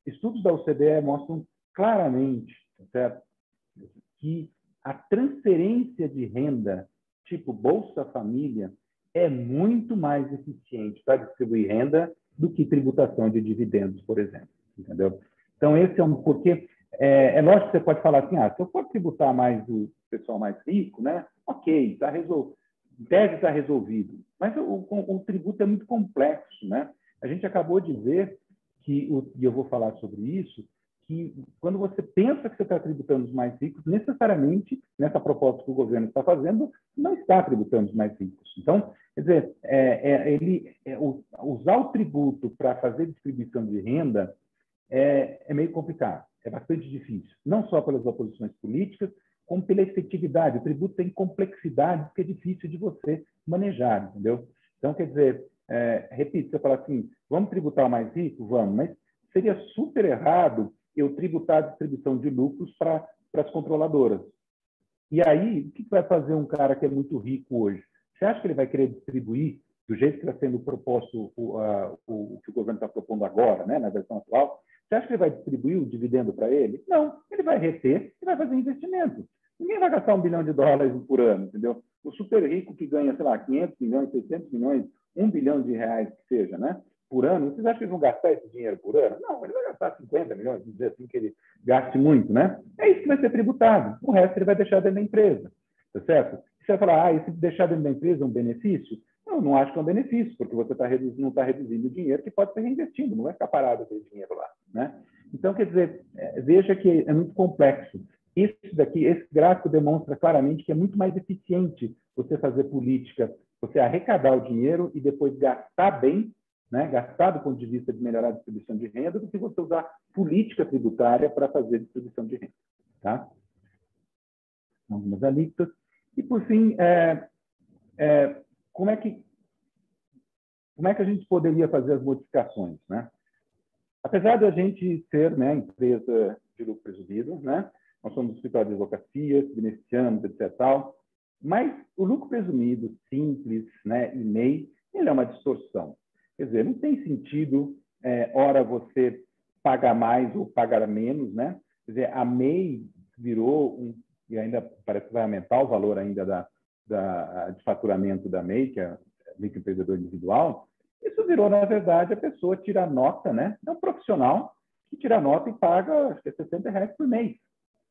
Estudos da OCDE mostram claramente, certo, que a transferência de renda, tipo Bolsa Família, é muito mais eficiente para distribuir renda do que tributação de dividendos, por exemplo. Entendeu? Então, esse é porque lógico que você pode falar assim, se eu for tributar mais o pessoal mais rico, né? Ok, está resolvido. Deve estar resolvido. Mas o tributo é muito complexo, né? A gente acabou de ver e eu vou falar sobre isso, que quando você pensa que você está tributando os mais ricos, necessariamente, nessa proposta que o governo está fazendo, não está tributando os mais ricos. Então, quer dizer, usar o tributo para fazer distribuição de renda é meio complicado, é bastante difícil. Não só pelas oposições políticas, como pela efetividade. O tributo tem complexidades que é difícil de você manejar, entendeu? Então, quer dizer, repito, você fala assim, vamos tributar o mais rico? Vamos, mas seria super errado eu tributar a distribuição de lucros para as controladoras. E aí, o que vai fazer um cara que é muito rico hoje? Você acha que ele vai querer distribuir do jeito que está sendo proposto o que o governo está propondo agora, né, na versão atual? Você acha que ele vai distribuir o dividendo para ele? Não, ele vai reter e vai fazer investimento. Ninguém vai gastar $1 bilhão por ano, entendeu? O super rico que ganha, sei lá, 500 milhões, 600 milhões, R$1 bilhão que seja, né, por ano, vocês acham que eles vão gastar esse dinheiro por ano? Não, ele vai gastar 50 milhões, vamos dizer assim, que ele gaste muito, né? É isso que vai ser tributado. O resto ele vai deixar dentro da empresa, tá certo? Você vai falar, esse deixar dentro da empresa é um benefício? Eu não acho que é um benefício, porque você não está reduzindo o dinheiro que pode ser reinvestido, não vai ficar parado aquele dinheiro lá, né? Então, quer dizer, veja que é muito complexo. Esse gráfico demonstra claramente que é muito mais eficiente você fazer política, você arrecadar o dinheiro e depois gastar bem, né, gastar do ponto de vista de melhorar a distribuição de renda, do que você usar política tributária para fazer distribuição de renda. Tá? Algumas alíquotas. E, por fim, como é que a gente poderia fazer as modificações? Né? Apesar de a gente ser, né, empresa de lucro presumido, né, nós somos escritório de advocacia, beneficiamos, etc. Tal, mas o lucro presumido, simples, né, e MEI, ele é uma distorção. Quer dizer, não tem sentido, ora você pagar mais ou pagar menos, né? Quer dizer, a MEI virou e ainda parece que vai aumentar o valor ainda de faturamento da MEI, que é a microempreendedor individual. Isso virou, na verdade, a pessoa tira nota, né? É um profissional que tira nota e paga, acho que é R$60 por mês,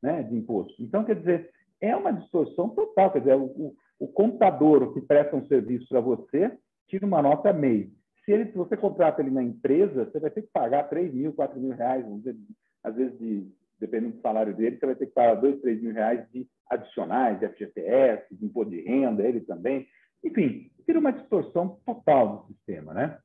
né, de imposto. Então, quer dizer, é uma distorção total. Quer dizer, o contador que presta um serviço para você tira uma nota MEI. Se você contrata ele na empresa, você vai ter que pagar R$3.000, R$4.000, vamos dizer, às vezes, dependendo do salário dele, você vai ter que pagar R$2.000, R$3.000 de adicionais, de FGTS, de imposto de renda, ele também. Enfim, vira uma distorção total do sistema, né?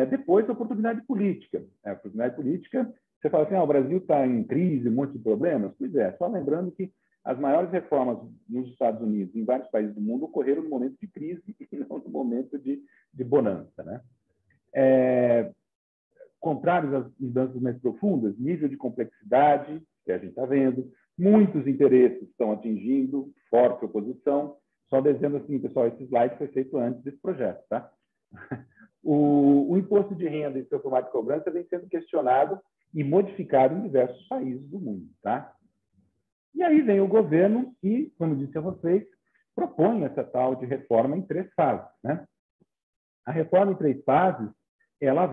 Depois, a oportunidade política. A oportunidade política, você fala assim, o Brasil está em crise, um monte de problemas. Pois é, só lembrando que as maiores reformas nos Estados Unidos e em vários países do mundo ocorreram no momento de crise e não no momento de bonança, né? Contrários às mudanças mais profundas, nível de complexidade, que a gente está vendo, muitos interesses estão atingindo, forte oposição. Só dizendo assim, pessoal, esse slide foi feito antes desse projeto, tá? O imposto de renda e seu formato de cobrança vem sendo questionado e modificado em diversos países do mundo, tá? E aí vem o governo e, como disse a vocês, propõe essa tal de reforma em 3 fases, né? A reforma em 3 fases, ela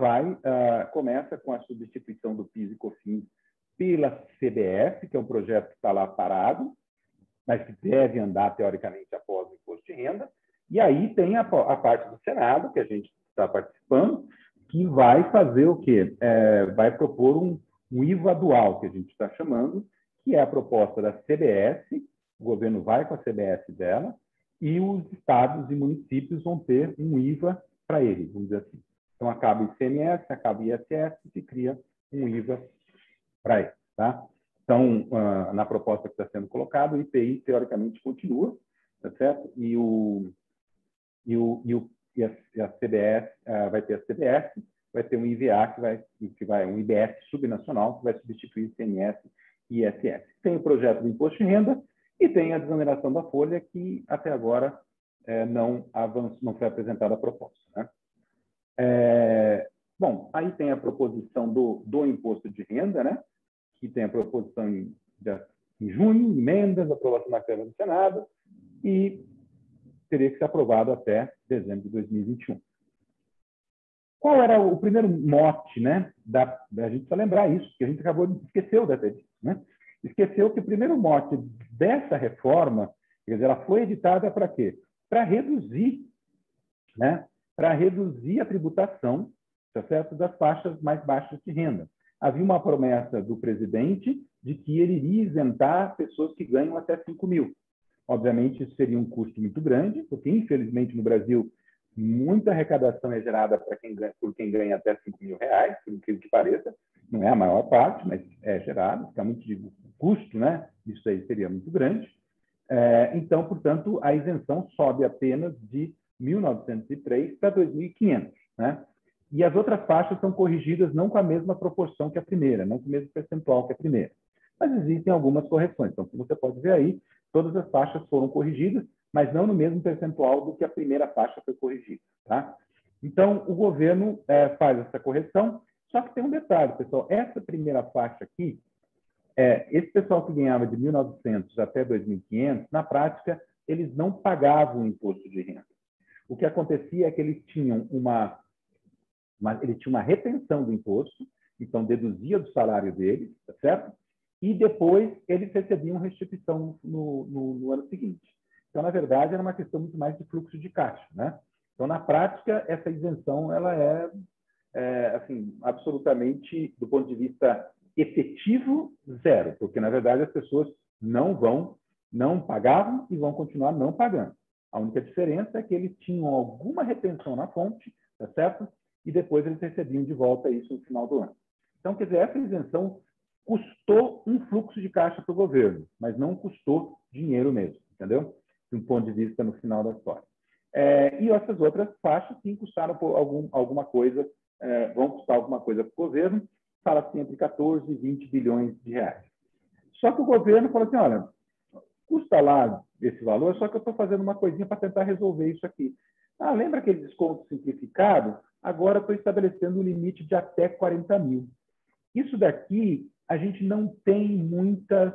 começa com a substituição do PIS e COFINS pela CBS, que é um projeto que está lá parado, mas que deve andar, teoricamente, após o imposto de renda. E aí tem a parte do Senado, que a gente está participando, que vai fazer o quê? Vai propor um IVA dual, que a gente está chamando, que é a proposta da CBS, o governo vai com a CBS dela, e os estados e municípios vão ter um IVA para eles, vamos dizer assim. Então, acaba o ICMS, acaba o ISS, e se cria um IVA para eles, tá? Então, na proposta que está sendo colocada, o IPI, teoricamente, continua, tá certo? E a CBS vai ter a CBS, vai ter um IVA, um IBS subnacional, que vai substituir ICMS e ISS. Tem o projeto do imposto de renda e tem a desoneração da folha, que até agora não foi apresentada a proposta, né? Bom, aí tem a proposição do imposto de renda, né? Que tem a proposição em junho, emendas, aprovação na Câmara do Senado, e teria que ser aprovado até dezembro de 2021. Qual era o primeiro mote, né? A gente precisa lembrar isso, porque a gente esqueceu dessa edição, né? Esqueceu que o primeiro mote dessa reforma, quer dizer, ela foi editada para quê? Para reduzir, né? Para reduzir a tributação, tá certo? Das faixas mais baixas de renda. Havia uma promessa do presidente de que ele iria isentar pessoas que ganham até 5 mil. Obviamente, isso seria um custo muito grande, porque, infelizmente, no Brasil, muita arrecadação é gerada por quem ganha até 5 mil reais, por incrível que pareça. Não é a maior parte, mas é gerado. Fica muito o custo, né? Isso aí seria muito grande. Então, portanto, a isenção sobe apenas de 1.903 para 2.500, né? e as outras faixas são corrigidas não com a mesma proporção que a primeira, não com o mesmo percentual que a primeira. Mas existem algumas correções. Então, como você pode ver aí, todas as faixas foram corrigidas, mas não no mesmo percentual do que a primeira faixa foi corrigida. Tá? Então, o governo faz essa correção, só que tem um detalhe, pessoal. Essa primeira faixa aqui, esse pessoal que ganhava de 1.900 até 2.500, na prática, eles não pagavam imposto de renda. O que acontecia é que eles tinham uma retenção do imposto, então deduzia do salário deles, tá certo? E depois eles recebiam restituição no ano seguinte. Então, na verdade, era uma questão muito mais de fluxo de caixa, né? Então, na prática, essa isenção ela assim, absolutamente, do ponto de vista efetivo, zero, porque, na verdade, as pessoas não pagavam e vão continuar não pagando. A única diferença é que eles tinham alguma retenção na fonte, tá certo? E depois eles recebiam de volta isso no final do ano. Então, quer dizer, essa isenção custou um fluxo de caixa para o governo, mas não custou dinheiro mesmo, entendeu? De um ponto de vista no final da história. E essas outras faixas, sim, custaram alguma coisa, vão custar alguma coisa para o governo, fala-se entre 14 e 20 bilhões de reais. Só que o governo falou assim, olha, custa lá esse valor, só que eu estou fazendo uma coisinha para tentar resolver isso aqui. Lembra aquele desconto simplificado? Agora estou estabelecendo um limite de até 40 mil. Isso daqui, a gente não tem muitas,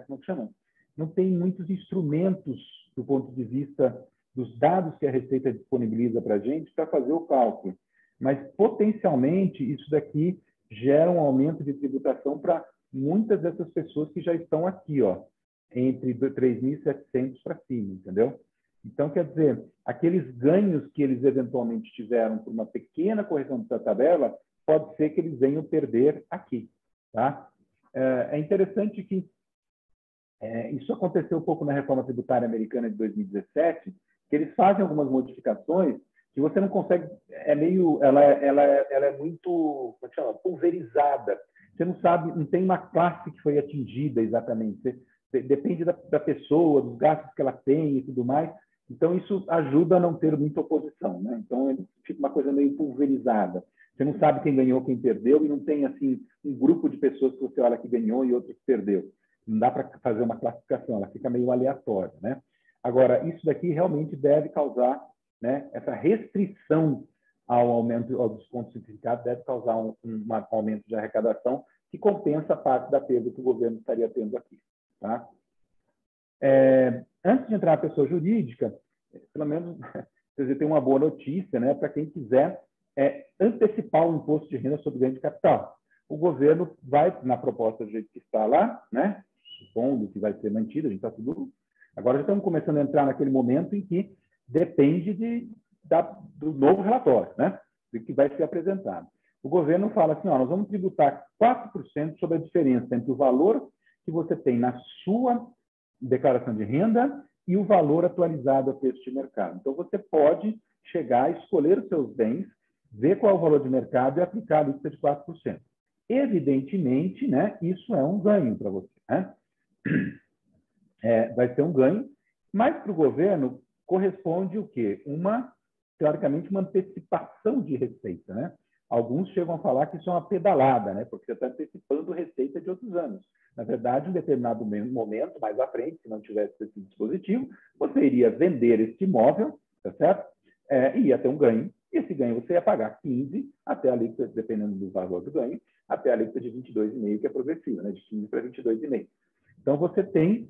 como que chama? Não tem muitos instrumentos do ponto de vista dos dados que a Receita disponibiliza para a gente para fazer o cálculo. Mas, potencialmente, isso daqui gera um aumento de tributação para muitas dessas pessoas que já estão aqui, ó, entre 3.700 para cima, entendeu? Então, quer dizer, aqueles ganhos que eles eventualmente tiveram por uma pequena correção dessa tabela, pode ser que eles venham perder aqui. Tá? É interessante que isso aconteceu um pouco na reforma tributária americana de 2017, que eles fazem algumas modificações que você não consegue, ela é muito, como é que chama? Pulverizada. Você não sabe, não tem uma classe que foi atingida exatamente. Depende da pessoa, dos gastos que ela tem e tudo mais. Então, isso ajuda a não ter muita oposição, né? Então, fica uma coisa meio pulverizada. Você não sabe quem ganhou, quem perdeu, e não tem, assim, um grupo de pessoas que você olha que ganhou e outro que perdeu. Não dá para fazer uma classificação, ela fica meio aleatória, né? Agora, isso daqui realmente deve causar, né, essa restrição ao aumento, ao desconto simplificado, deve causar um aumento de arrecadação que compensa parte da perda que o governo estaria tendo aqui, tá? Antes de entrar a pessoa jurídica, pelo menos você tem uma boa notícia, né, para quem quiser antecipar o imposto de renda sobre ganho de capital. O governo vai, na proposta do jeito que está lá, né, supondo que vai ser mantido, a gente está tudo... Agora já estamos começando a entrar naquele momento em que depende do novo relatório, né, do que vai ser apresentado. O governo fala assim, nós vamos tributar 4% sobre a diferença entre o valor que você tem na sua declaração de renda e o valor atualizado a preço de mercado. Então, você pode chegar, escolher os seus bens, ver qual é o valor de mercado e aplicar a alíquota de 4%. Evidentemente, né, isso é um ganho para você. Né? Vai ser um ganho, mas para o governo corresponde o quê? Teoricamente, uma antecipação de receita. Né? Alguns chegam a falar que isso é uma pedalada, né? Porque você está antecipando receita de outros anos. Na verdade, em determinado momento, mais à frente, se não tivesse esse dispositivo, você iria vender esse imóvel, tá certo? E ia ter um ganho. E esse ganho você ia pagar 15 até a alíquota, dependendo do valor do ganho, até a alíquota de 22,5, que é progressiva, né? De 15 para 22,5. Então, você tem,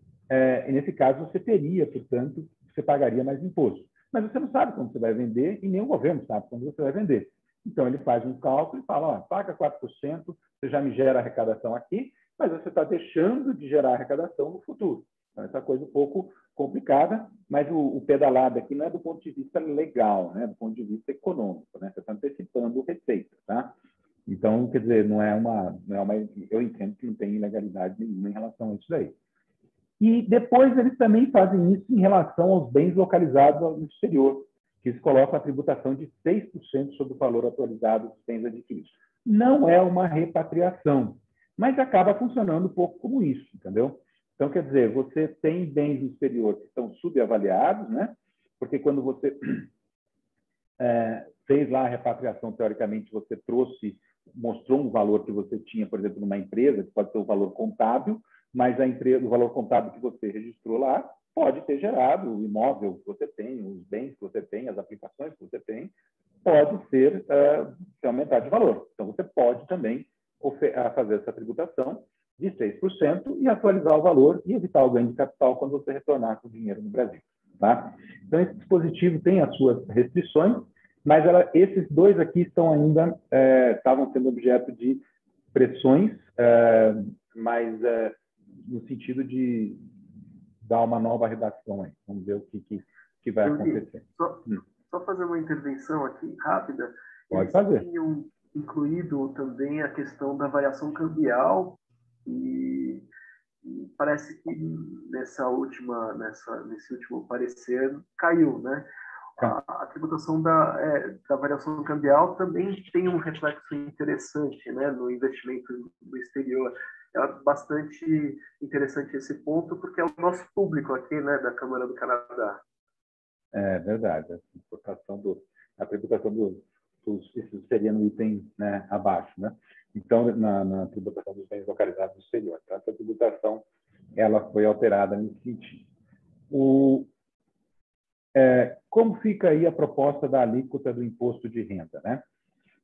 nesse caso, você teria, portanto, você pagaria mais imposto. Mas você não sabe quando você vai vender e nem o governo sabe quando você vai vender. Então, ele faz um cálculo e fala, paga 4%, você já me gera arrecadação aqui, mas você está deixando de gerar arrecadação no futuro. Então, essa coisa um pouco complicada, mas o pedalado aqui não é do ponto de vista legal, né? Do ponto de vista econômico, né? Você está antecipando receita, tá? Então, quer dizer, não é uma... Eu entendo que não tem ilegalidade nenhuma em relação a isso daí. E depois eles também fazem isso em relação aos bens localizados no exterior, que eles colocam a tributação de 6% sobre o valor atualizado dos bens adquiridos. Não é uma repatriação, mas acaba funcionando um pouco como isso, entendeu? Então, quer dizer, você tem bens no exterior que estão subavaliados, né? Porque quando você fez lá a repatriação, teoricamente, você mostrou um valor que você tinha, por exemplo, numa empresa, que pode ser o valor contábil, mas o valor contábil que você registrou lá pode ter gerado o imóvel que você tem, os bens que você tem, as aplicações que você tem, pode ser aumentar de valor. Então, você pode também fazer essa tributação de 6% e atualizar o valor e evitar o ganho de capital quando você retornar com o dinheiro no Brasil. Tá? Então, esse dispositivo tem as suas restrições, mas esses dois aqui estavam sendo objeto de pressões, mas no sentido de dar uma nova redação aí. Vamos ver o que vai acontecer. Só fazer uma intervenção aqui rápida. Pode fazer. Eles tinham incluído também a questão da variação cambial e parece que nesse último parecer caiu, né? A tributação da variação cambial também tem um reflexo interessante, né, no investimento no exterior. É bastante interessante esse ponto, porque é o nosso público aqui, né, da Câmara do Canadá. É verdade. A tributação isso seria no item, né, abaixo, né? Então, na tributação dos bens localizados no exterior. Tá? Essa tributação ela foi alterada nesse sentido. Como fica aí a proposta da alíquota do imposto de renda, né?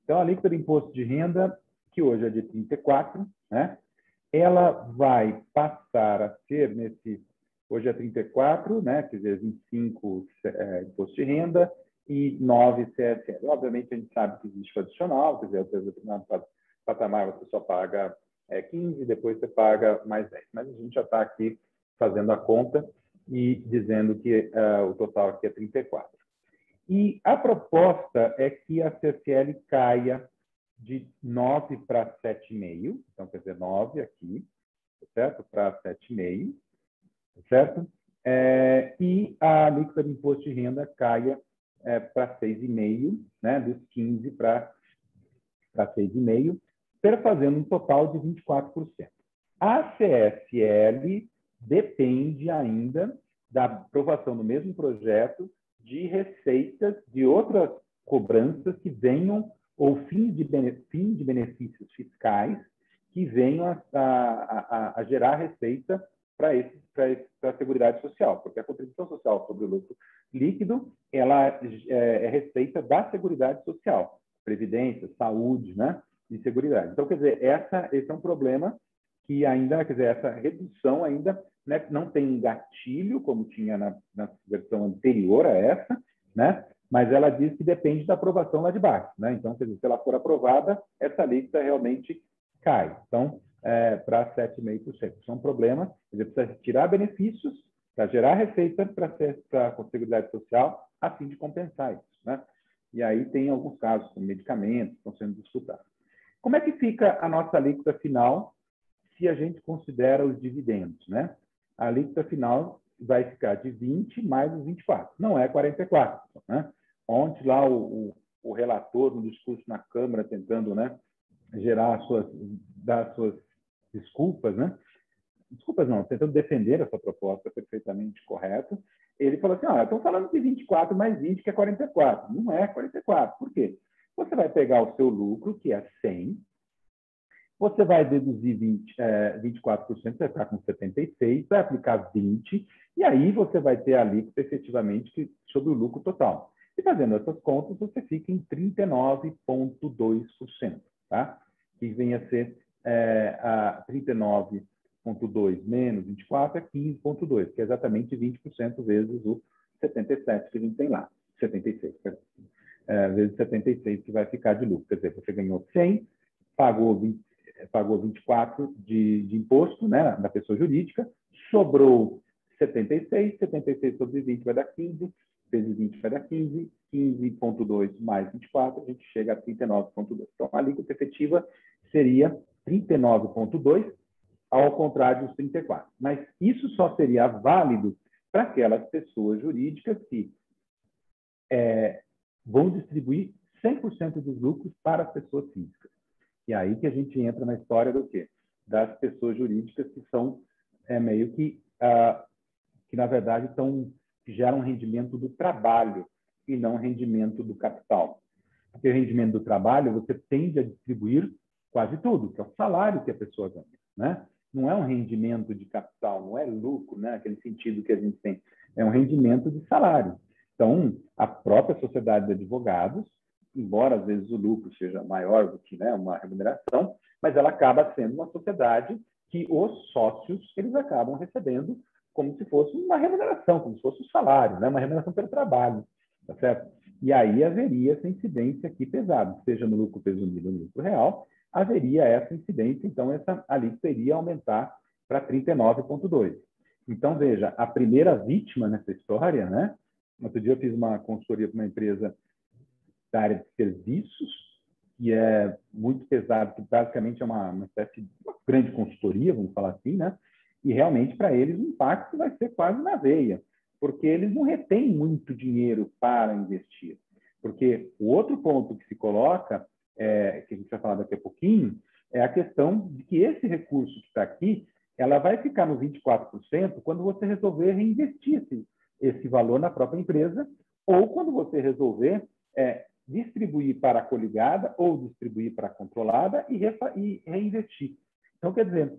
Então, a alíquota do imposto de renda, que hoje é de 34%, né? Ela vai passar a ser hoje é 34%, né? Quer dizer, 25% imposto de renda e 9% CSL. Obviamente, a gente sabe que existe o adicional, quer dizer, até determinado patamar você só paga 15%, depois você paga mais 10%. Mas a gente já está aqui fazendo a conta e dizendo que o total aqui é 34%. E a proposta é que a CSL caia de 9 para 7,5, então, quer dizer, 9 aqui, certo? Para 7,5, certo? E a alíquota de imposto de renda caia para 6,5, né? Dos 15 para 6,5, fazendo um total de 24%. A CSL depende ainda da aprovação do mesmo projeto de receitas de outras cobranças que venham, ou fim de benefícios fiscais que venham a gerar receita para a Seguridade Social, porque a contribuição social sobre o lucro líquido ela é receita da Seguridade Social, previdência, saúde, né, e seguridade. Então, quer dizer, esse é um problema que ainda, quer dizer, essa redução ainda, né, não tem um gatilho, como tinha na versão anterior a essa, né? Mas ela diz que depende da aprovação lá de baixo, né? Então, quer dizer, se ela for aprovada, essa alíquota realmente cai. Então, para 7,5%. Isso é um problema, quer dizer, precisa tirar benefícios para gerar receita para a Seguridade Social, a fim de compensar isso, né? E aí tem alguns casos, como medicamentos, que estão sendo disputados. Como é que fica a nossa alíquota final se a gente considera os dividendos, né? A alíquota final vai ficar de 20 mais os 24, não é 44, né? Ontem lá o relator, no discurso na Câmara, tentando, né, dar suas desculpas, né? Desculpas não, tentando defender essa proposta perfeitamente correta, ele falou assim, estão falando de 24 mais 20, que é 44. Não é 44. Por quê? Você vai pegar o seu lucro, que é 100, você vai deduzir 24%, você vai ficar com 76%, vai aplicar 20%, e aí você vai ter a alíquota efetivamente sobre o lucro total. E fazendo essas contas, você fica em 39,2%, tá? Que vem a ser a 39,2% menos 24% é 15,2%, que é exatamente 20% vezes o 77% que a gente tem lá, 76%. Vezes 76% que vai ficar de lucro. Quer dizer, você ganhou 100, pagou 24 de imposto, né, da pessoa jurídica, sobrou 76 sobre 20 vai dar 15, vezes 20 vai dar 15, 15,2 mais 24, a gente chega a 39,2. Então, a alíquota efetiva seria 39,2, ao contrário dos 34. Mas isso só seria válido para aquelas pessoas jurídicas que vão distribuir 100% dos lucros para as pessoas físicas. E aí que a gente entra na história do quê? Das pessoas jurídicas que são meio que na verdade, que geram um rendimento do trabalho e não rendimento do capital. Porque o rendimento do trabalho, você tende a distribuir quase tudo, que é o salário que a pessoa ganha, né? Não é um rendimento de capital, não é lucro, né? Aquele sentido que a gente tem. É um rendimento de salário. Então, a própria sociedade de advogados, embora às vezes o lucro seja maior do que, né, uma remuneração, mas ela acaba sendo uma sociedade que os sócios eles acabam recebendo como se fosse uma remuneração, como se fosse um salário, né? Uma remuneração pelo trabalho, tá certo? E aí haveria essa incidência aqui pesada, seja no lucro presumido ou no lucro real, haveria essa incidência, então essa alíquota iria aumentar para 39,2. Então, veja, a primeira vítima nessa história, né? Outro dia eu fiz uma consultoria para uma empresa da área de serviços, que é muito pesado, que basicamente é uma espécie de uma grande consultoria, vamos falar assim, né? E realmente para eles o impacto vai ser quase na veia, porque eles não retêm muito dinheiro para investir. Porque o outro ponto que se coloca, que a gente vai falar daqui a pouquinho, é a questão de que esse recurso que está aqui, ela vai ficar no 24% quando você resolver reinvestir esse valor na própria empresa, ou quando você resolver distribuir para a coligada ou distribuir para a controlada e reinvestir. Então, quer dizer,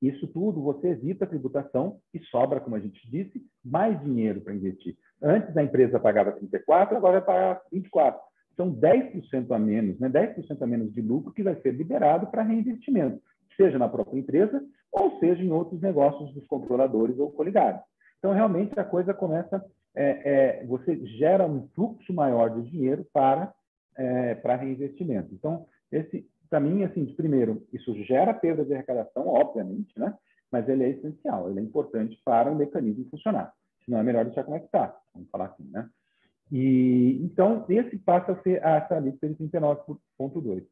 isso tudo você evita a tributação e sobra, como a gente disse, mais dinheiro para investir. Antes a empresa pagava 34%, agora vai pagar 24%. São 10% a menos, né? 10% a menos de lucro que vai ser liberado para reinvestimento, seja na própria empresa ou seja em outros negócios dos controladores ou coligados. Então, realmente, a coisa começa... você gera um fluxo maior de dinheiro para reinvestimento. Então, para mim, assim, de primeiro, isso gera perda de arrecadação, obviamente, né? Mas ele é essencial, ele é importante para o mecanismo funcionar. Senão é melhor deixar como é que está, vamos falar assim, né? E, então, esse passa a ser essa alíquota de 39,2.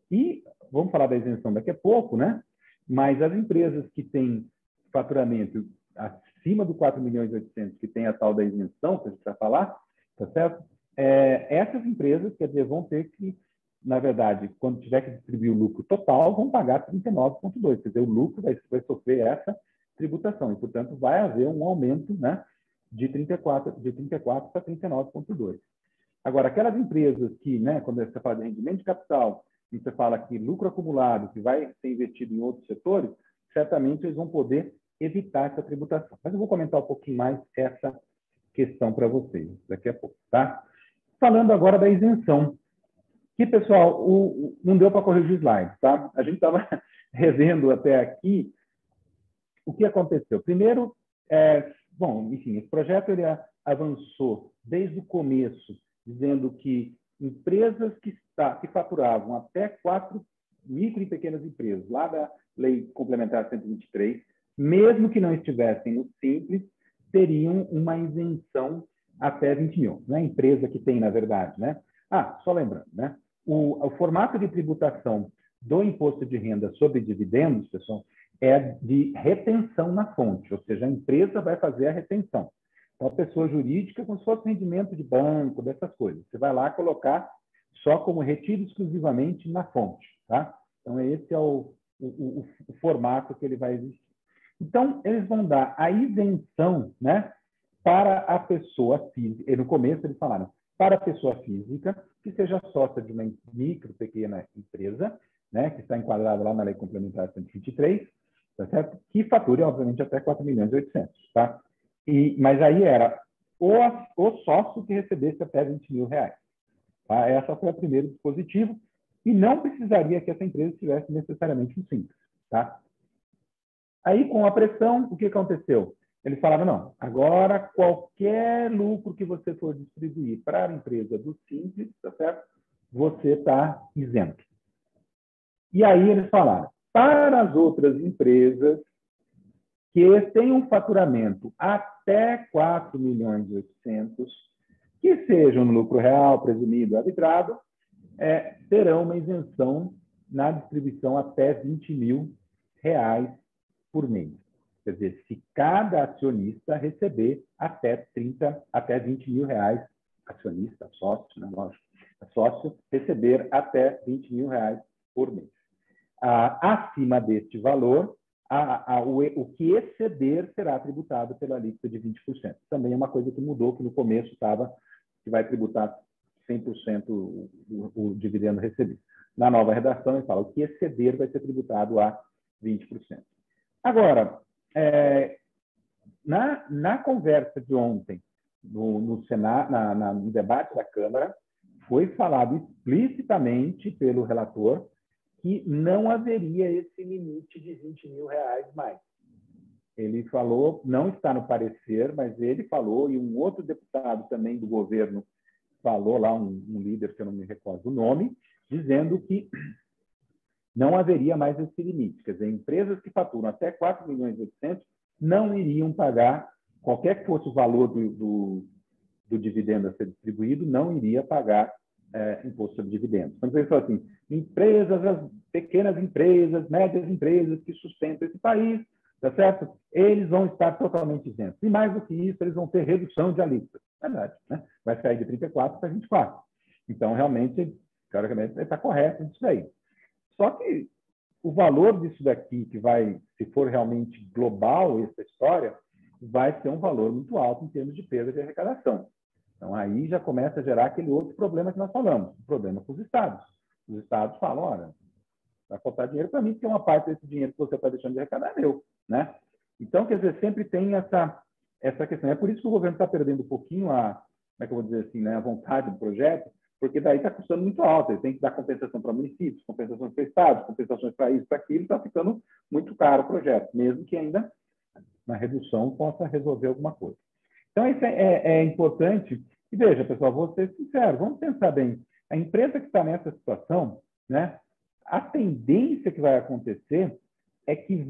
E vamos falar da isenção daqui a pouco, né? Mas as empresas que têm faturamento acima do 4.800.000, que tem a tal da isenção, que a gente vai falar, tá certo? Essas empresas, quer dizer, vão ter que, na verdade, quando tiver que distribuir o lucro total, vão pagar 39,2. Quer dizer, o lucro vai sofrer essa tributação. E, portanto, vai haver um aumento, né, de 34 para 39,2. Agora, aquelas empresas que, né, quando você fala de rendimento de capital, e você fala que lucro acumulado, que vai ser investido em outros setores, certamente eles vão poder evitar essa tributação. Mas eu vou comentar um pouquinho mais essa questão para vocês daqui a pouco, tá? Falando agora da isenção, que, pessoal, não deu para corrigir o slide, tá? A gente estava revendo até aqui o que aconteceu. Primeiro, bom, enfim, esse projeto ele avançou desde o começo, dizendo que empresas que faturavam até 4 micro e pequenas empresas, lá da Lei Complementar 123, mesmo que não estivessem no Simples, teriam uma isenção até 20 mil. Né? Empresa que tem, na verdade. Né? Só lembrando, né? O formato de tributação do imposto de renda sobre dividendos, pessoal, é de retenção na fonte, ou seja, a empresa vai fazer a retenção. Então, a pessoa jurídica, como se fosse rendimento de banco, dessas coisas. Você vai lá colocar só como retido exclusivamente na fonte. Tá? Então, esse é o formato que ele vai existir. Então, eles vão dar a isenção, né, para a pessoa física. E no começo eles falaram, para a pessoa física, que seja sócia de uma micro, pequena empresa, né, que está enquadrada lá na Lei Complementar 123, tá certo? Que fature, obviamente, até 4.800.000, tá? Mas aí era o sócio que recebesse até 20 mil reais. Tá? Essa foi o primeiro dispositivo e não precisaria que essa empresa tivesse necessariamente um Simples, tá? Aí, com a pressão, o que aconteceu? Eles falaram, não, agora qualquer lucro que você for distribuir para a empresa do Simples, tá certo? Você está isento. E aí eles falaram, para as outras empresas que têm um faturamento até 4.800.000, que sejam no lucro real, presumido, arbitrado, terão uma isenção na distribuição até 20 mil reais por mês. Quer dizer, se cada acionista receber até 20 mil reais, acionista, sócio, né, lógico, sócio, receber até 20 mil reais por mês. Acima deste valor, o que exceder será tributado pela alíquota de 20%. Também é uma coisa que mudou, que no começo estava que vai tributar 100% o dividendo recebido. Na nova redação, ele fala o que exceder vai ser tributado a 20%. Agora, na conversa de ontem, no Senado, no debate da Câmara, foi falado explicitamente pelo relator que não haveria esse limite de R$20.000 mais. Ele falou, não está no parecer, mas ele falou, e um outro deputado também do governo falou lá, um líder, que eu não me recordo o nome, dizendo que não haveria mais esse limite. Quer dizer, empresas que faturam até 4.800.000 não iriam pagar, qualquer que fosse o valor do dividendo a ser distribuído, não iria pagar imposto sobre dividendos. Então, ele falou assim, empresas, as pequenas empresas, médias empresas que sustentam esse país, tá certo? Eles vão estar totalmente isentos. E mais do que isso, eles vão ter redução de alíquota. Verdade, né? Vai sair de 34 para 24. Então, realmente, teoricamente, está correto isso daí. Só que o valor disso daqui, que vai, se for realmente global essa história, vai ser um valor muito alto em termos de perda de arrecadação. Então, aí já começa a gerar aquele outro problema que nós falamos, o problema com os estados. Os estados falam, olha, vai faltar dinheiro para mim, porque uma parte desse dinheiro que você está deixando de arrecadar é meu, né? Então, quer dizer, sempre tem essa questão. É por isso que o governo está perdendo um pouquinho como é que eu vou dizer assim, né, a vontade do projeto, porque daí está custando muito alto. Ele tem que dar compensação para municípios, compensações para estados, compensações para isso, para aquilo, está ficando muito caro o projeto, mesmo que ainda na redução possa resolver alguma coisa. Então, isso é importante. E veja, pessoal, vou ser sincero, vamos pensar bem. A empresa que está nessa situação, né, a tendência que vai acontecer é que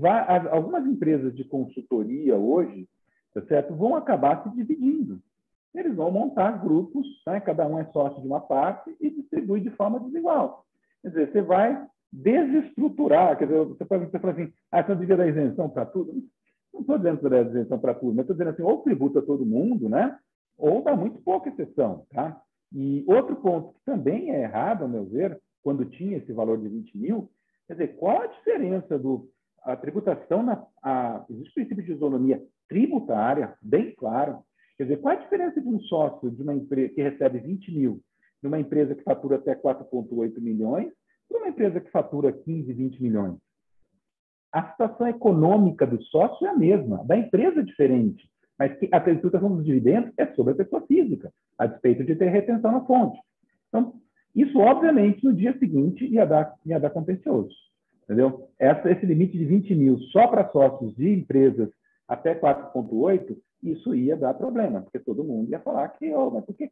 algumas empresas de consultoria hoje, tá certo, vão acabar se dividindo. Eles vão montar grupos, né, cada um é sócio de uma parte e distribui de forma desigual. Quer dizer, você vai desestruturar, quer dizer, você pode falar assim, você não devia dar isenção para tudo? Não estou dizendo que dá isenção para tudo, mas estou dizendo assim, ou tributa todo mundo, né? Ou dá muito pouca exceção, tá? E outro ponto que também é errado, ao meu ver, quando tinha esse valor de 20.000, quer dizer, qual a diferença a tributação existe princípio de isonomia tributária, bem claro. Quer dizer, qual a diferença de um sócio de uma empresa que recebe 20.000 de uma empresa que fatura até 4,8 milhões para uma empresa que fatura 15, 20 milhões? A situação econômica do sócio é a mesma, da empresa é diferente, mas a tributação dos dividendos é sobre a pessoa física, a despeito de ter retenção na fonte. Então, isso, obviamente, no dia seguinte ia dar contencioso. Entendeu? Esse limite de 20.000 só para sócios de empresas até 4,8, isso ia dar problema, porque todo mundo ia falar que, mas por que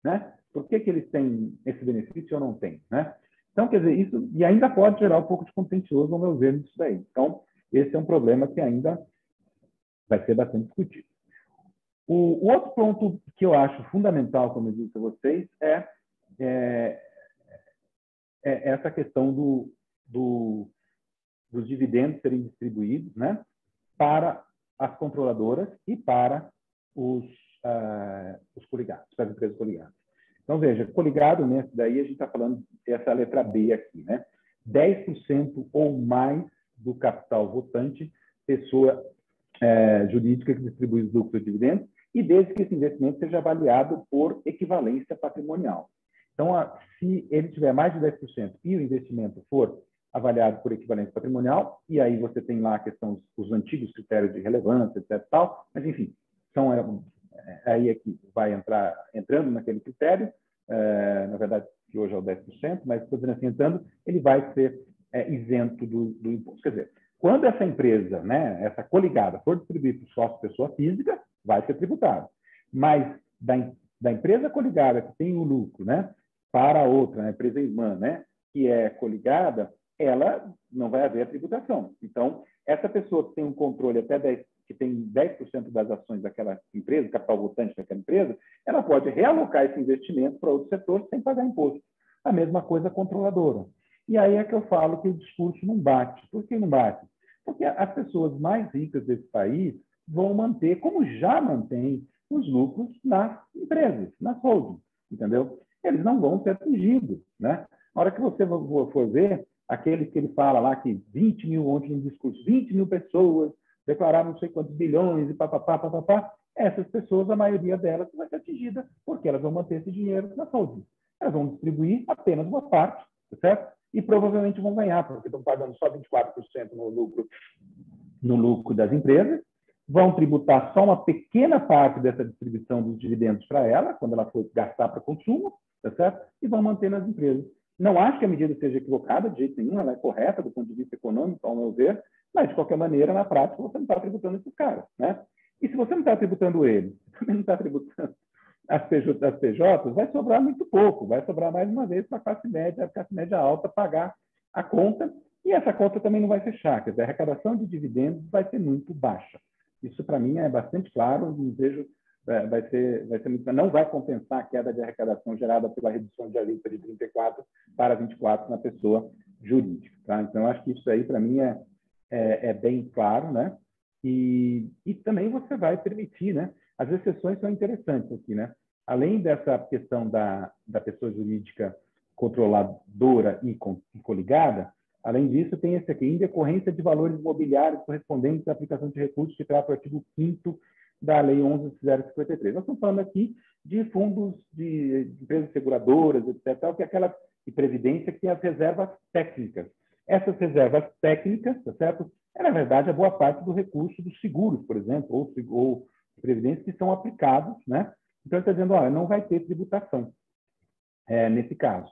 né? Por que eles têm esse benefício e eu não tenho, né? Então, quer dizer, isso e ainda pode gerar um pouco de contencioso, ao meu ver, nisso daí. Então, esse é um problema que ainda vai ser bastante discutido. O outro ponto que eu acho fundamental, como eu disse a vocês, é essa questão dos dividendos serem distribuídos, né, para as controladoras e para os coligados, para as empresas coligadas. Então, veja, coligado, né, daí a gente está falando dessa letra B aqui, né? 10% ou mais do capital votante, pessoa jurídica que distribui os lucros e dividendos, e desde que esse investimento seja avaliado por equivalência patrimonial. Então, se ele tiver mais de 10% e o investimento for avaliado por equivalência patrimonial, e aí você tem lá a questão, os antigos critérios de relevância, etc. Tal, mas, enfim, aí é que vai entrando naquele critério, na verdade, que hoje é o 10%, mas, estou dizendo assim, entrando, ele vai ser isento do imposto. Quer dizer, quando essa empresa, né, essa coligada, for distribuir para o sócio pessoa física, vai ser tributado. Mas da empresa coligada que tem o lucro, né, para a outra, a empresa irmã, né, que é coligada, ela não vai haver a tributação. Então, essa pessoa que tem um controle que tem 10% das ações daquela empresa, capital votante daquela empresa, ela pode realocar esse investimento para outro setor sem pagar imposto. A mesma coisa a controladora. E aí é que eu falo que o discurso não bate. Por que não bate? Porque as pessoas mais ricas desse país vão manter, como já mantêm, os lucros nas empresas, nas holdings, entendeu? Eles não vão ser atingidos, né? Na hora que você for ver, aquele que ele fala lá que 20.000, ontem no discurso, 20.000 pessoas declararam não sei quantos bilhões e papapá, essas pessoas, a maioria delas vai ser atingida, porque elas vão manter esse dinheiro na saúde. Elas vão distribuir apenas uma parte, certo? E provavelmente vão ganhar, porque estão pagando só 24% no lucro das empresas, vão tributar só uma pequena parte dessa distribuição dos dividendos para ela, quando ela for gastar para consumo, tá certo? E vão manter nas empresas. Não acho que a medida seja equivocada, de jeito nenhum, ela é correta do ponto de vista econômico, ao meu ver, mas, de qualquer maneira, na prática, você não está tributando esses caras, né? E se você não está tributando eles, também não está tributando as PJs, vai sobrar muito pouco, vai sobrar mais uma vez para a classe média alta pagar a conta, e essa conta também não vai fechar, quer dizer, a arrecadação de dividendos vai ser muito baixa. Isso, para mim, é bastante claro, não vejo, vai ser muito, não vai compensar a queda de arrecadação gerada pela redução de alíquota de 34 para 24 na pessoa jurídica. Tá? Então, acho que isso aí, para mim, é bem claro, né? E também você vai permitir, né? As exceções são interessantes aqui, né? Além dessa questão da pessoa jurídica controladora e coligada, além disso, tem esse aqui, em decorrência de valores imobiliários correspondentes à aplicação de recursos que trata o artigo 5º da Lei 11.053. Nós estamos falando aqui de fundos de empresas seguradoras, etc., que é aquela de previdência que tem as reservas técnicas. Essas reservas técnicas, tá certo? É, na verdade, a boa parte do recurso dos seguros, por exemplo, ou previdência que são aplicados, né? Então, ele está dizendo, olha, não vai ter tributação nesse caso.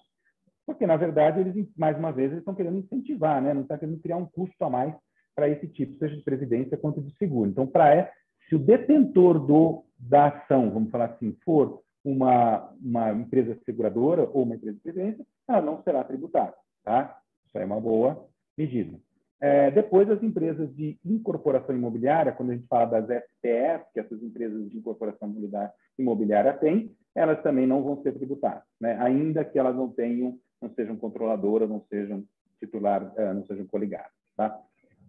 Porque, na verdade, eles, mais uma vez, eles estão querendo incentivar, né? Não estão querendo criar um custo a mais para esse tipo, seja de previdência quanto de seguro. Então, se o detentor da ação, vamos falar assim, for uma empresa seguradora ou uma empresa de previdência, ela não será tributada, tá? Isso aí é uma boa medida. Depois, as empresas de incorporação imobiliária, quando a gente fala das SPEs, que essas empresas de incorporação imobiliária têm, elas também não vão ser tributadas, né? Ainda que elas não sejam controladoras, não sejam titular, não sejam coligadas, tá?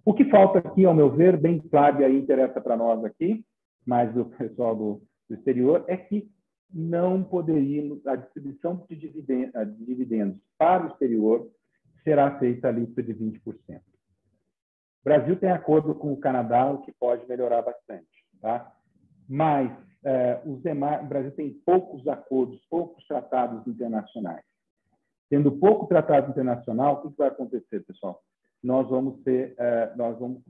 O que falta aqui, ao meu ver, bem claro, e aí interessa para nós aqui, mas do pessoal do exterior, é que não poderíamos, a distribuição de dividendos para o exterior será feita a alíquota de 20%. O Brasil tem acordo com o Canadá, o que pode melhorar bastante, tá? Mas o Brasil tem poucos acordos, poucos tratados internacionais. Tendo pouco tratado internacional, o que vai acontecer, pessoal? Nós vamos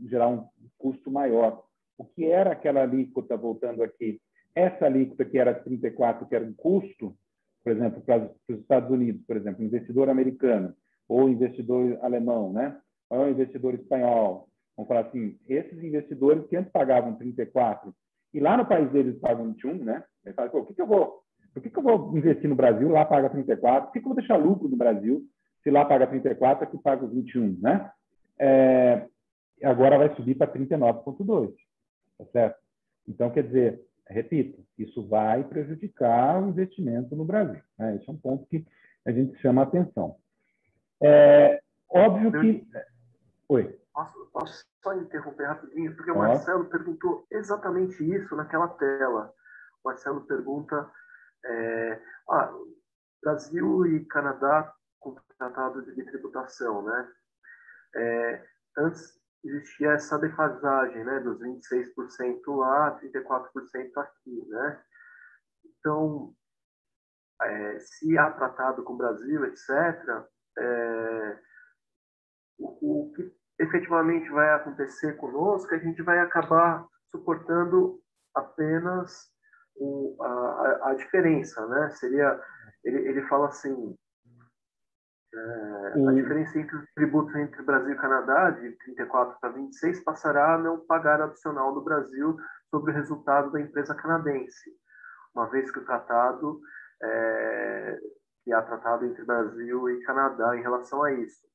gerar um custo maior. O que era aquela alíquota, voltando aqui, essa alíquota que era 34, que era um custo, por exemplo, para os Estados Unidos, por exemplo, investidor americano ou investidor alemão, né? Ou investidor espanhol, vamos falar assim, esses investidores que antes pagavam 34 e lá no país deles pagam 21, né? Eles falam, por que eu vou investir no Brasil, lá paga 34, por que eu vou deixar lucro no Brasil, se lá paga 34, aqui paga 21, né? Agora vai subir para 39,2, tá certo? Então, quer dizer, repito, isso vai prejudicar o investimento no Brasil, né? Esse é um ponto que a gente chama a atenção. Óbvio que... Oi. Posso só interromper rapidinho? Porque o Marcelo perguntou exatamente isso naquela tela. O Marcelo pergunta... Brasil e Canadá com tratado de tributação, né? Antes existia essa defasagem, né? Dos 26% lá, 34% aqui, né? Então, se há tratado com o Brasil, etc., o que efetivamente vai acontecer conosco, a gente vai acabar suportando apenas a diferença, né? Seria, ele fala assim, a diferença entre os tributos entre Brasil e Canadá, de 34 para 26, passará a não pagar adicional do Brasil sobre o resultado da empresa canadense, uma vez que o tratado que há tratado entre Brasil e Canadá em relação a isso.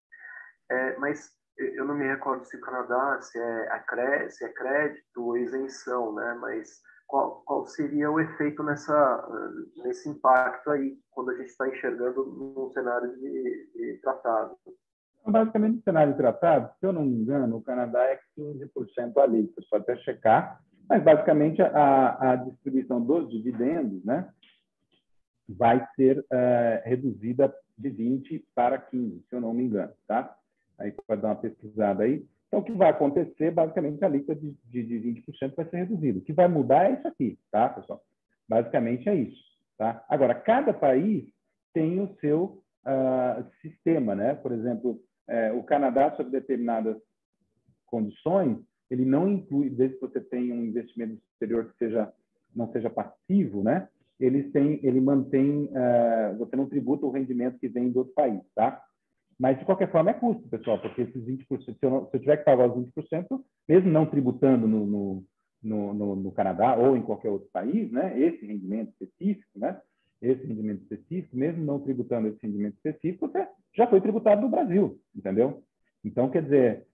Mas eu não me recordo se o Canadá, se é crédito ou isenção, né? Mas qual seria o efeito nesse impacto aí, quando a gente está enxergando num cenário de tratado? Basicamente, no cenário de tratado, se eu não me engano, o Canadá é 15% alíquota, só até checar, mas basicamente a distribuição dos dividendos, né, vai ser reduzida de 20 para 15, se eu não me engano, tá? Aí pode dar uma pesquisada aí. Então, o que vai acontecer, basicamente, a alíquota de 20% vai ser reduzida. O que vai mudar é isso aqui, tá, pessoal? Basicamente é isso, tá? Agora, cada país tem o seu sistema, né? Por exemplo, o Canadá, sob determinadas condições, ele não inclui, desde que você tenha um investimento exterior que não seja passivo, né? Ele mantém, você não tributa o rendimento que vem do outro país, tá? Mas, de qualquer forma, é custo, pessoal, porque esses 20%, se eu tiver que pagar os 20%, mesmo não tributando no Canadá ou em qualquer outro país, né? Esse rendimento específico, né? Esse rendimento específico, mesmo não tributando esse rendimento específico, você já foi tributado no Brasil, entendeu? Então, quer dizer,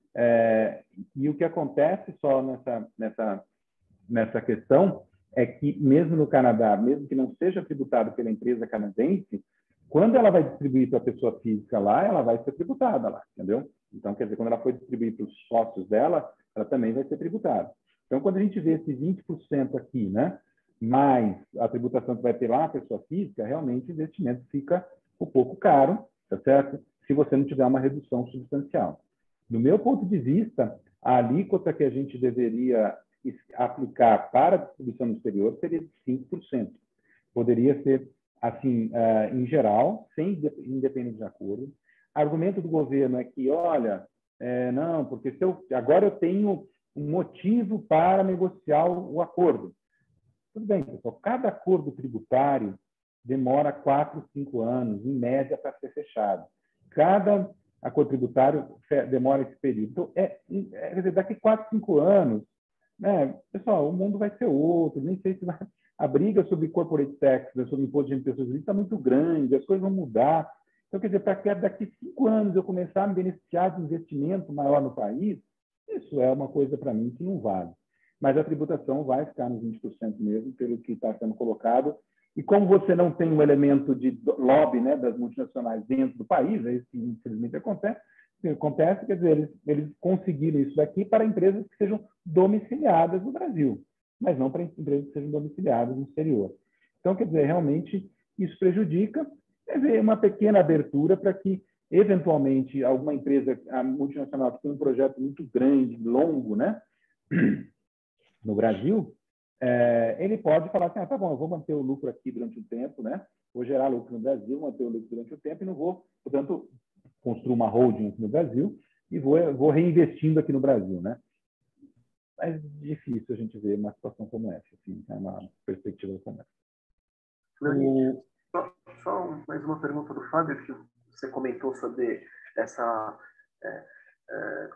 e o que acontece só nessa questão é que, mesmo no Canadá, mesmo que não seja tributado pela empresa canadense, quando ela vai distribuir para a pessoa física lá, ela vai ser tributada lá, entendeu? Então, quer dizer, quando ela for distribuir para os sócios dela, ela também vai ser tributada. Então, quando a gente vê esse 20% aqui, né, mais a tributação que vai ter lá a pessoa física, realmente o investimento fica um pouco caro, tá certo? Se você não tiver uma redução substancial. Do meu ponto de vista, a alíquota que a gente deveria aplicar para a distribuição no exterior seria de 5%. Poderia ser, assim, em geral, independente de acordo. O argumento do governo é que, olha, não, porque agora eu tenho um motivo para negociar o acordo. Tudo bem, pessoal, cada acordo tributário demora 4, 5 anos, em média, para ser fechado. Cada acordo tributário demora esse período. Então, quer dizer, daqui 4, 5 anos, né, pessoal, o mundo vai ser outro, nem sei se a briga sobre corporate tax, sobre imposto de renda de pessoas jurídicas está muito grande, as coisas vão mudar. Então, quer dizer, para que daqui 5 anos eu começar a me beneficiar de investimento maior no país, isso é uma coisa para mim que não vale. Mas a tributação vai ficar nos 20% mesmo, pelo que está sendo colocado. E como você não tem um elemento de lobby, né, das multinacionais dentro do país, é isso que infelizmente acontece, quer dizer, eles conseguiram isso daqui para empresas que sejam domiciliadas no Brasil, mas não para empresas que sejam domiciliadas no exterior. Então, quer dizer, realmente isso prejudica. Quer dizer, uma pequena abertura para que, eventualmente, alguma empresa multinacional que tem um projeto muito grande, longo, né, no Brasil, ele pode falar assim, tá bom, eu vou manter o lucro aqui durante um tempo, né? Vou gerar lucro no Brasil, manter o lucro durante um tempo e não vou, portanto, construir uma holding aqui no Brasil e vou reinvestindo aqui no Brasil, né? Mas difícil a gente ver uma situação como essa, assim, uma perspectiva como essa. Só mais uma pergunta do Fábio, que você comentou sobre essa,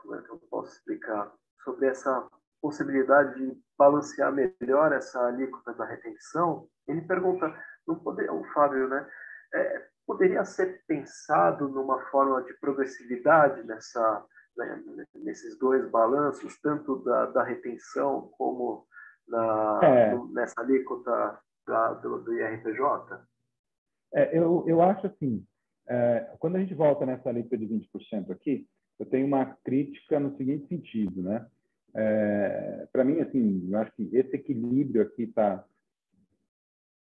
como é que eu posso explicar, sobre essa possibilidade de balancear melhor essa alíquota da retenção. Ele pergunta, o Fábio, né, poderia ser pensado numa forma de progressividade nesses dois balanços, tanto da retenção como nessa alíquota do IRPJ? Eu acho assim, quando a gente volta nessa alíquota de 20% aqui, eu tenho uma crítica no seguinte sentido, né? Para mim, assim, eu acho que esse equilíbrio aqui está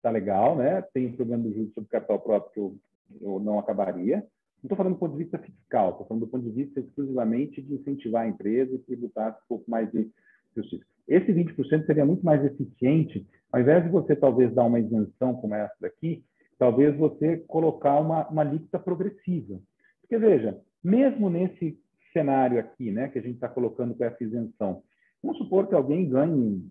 legal, né? Tem o problema do juros sobre capital próprio que eu não acabaria. Não estou falando do ponto de vista fiscal, estou falando do ponto de vista exclusivamente de incentivar a empresa e tributar um pouco mais de justiça. Esse 20% seria muito mais eficiente, ao invés de você talvez dar uma isenção como essa daqui, talvez você colocar uma alíquota progressiva. Porque, veja, mesmo nesse cenário aqui, né, que a gente está colocando com essa isenção, vamos supor que alguém ganhe,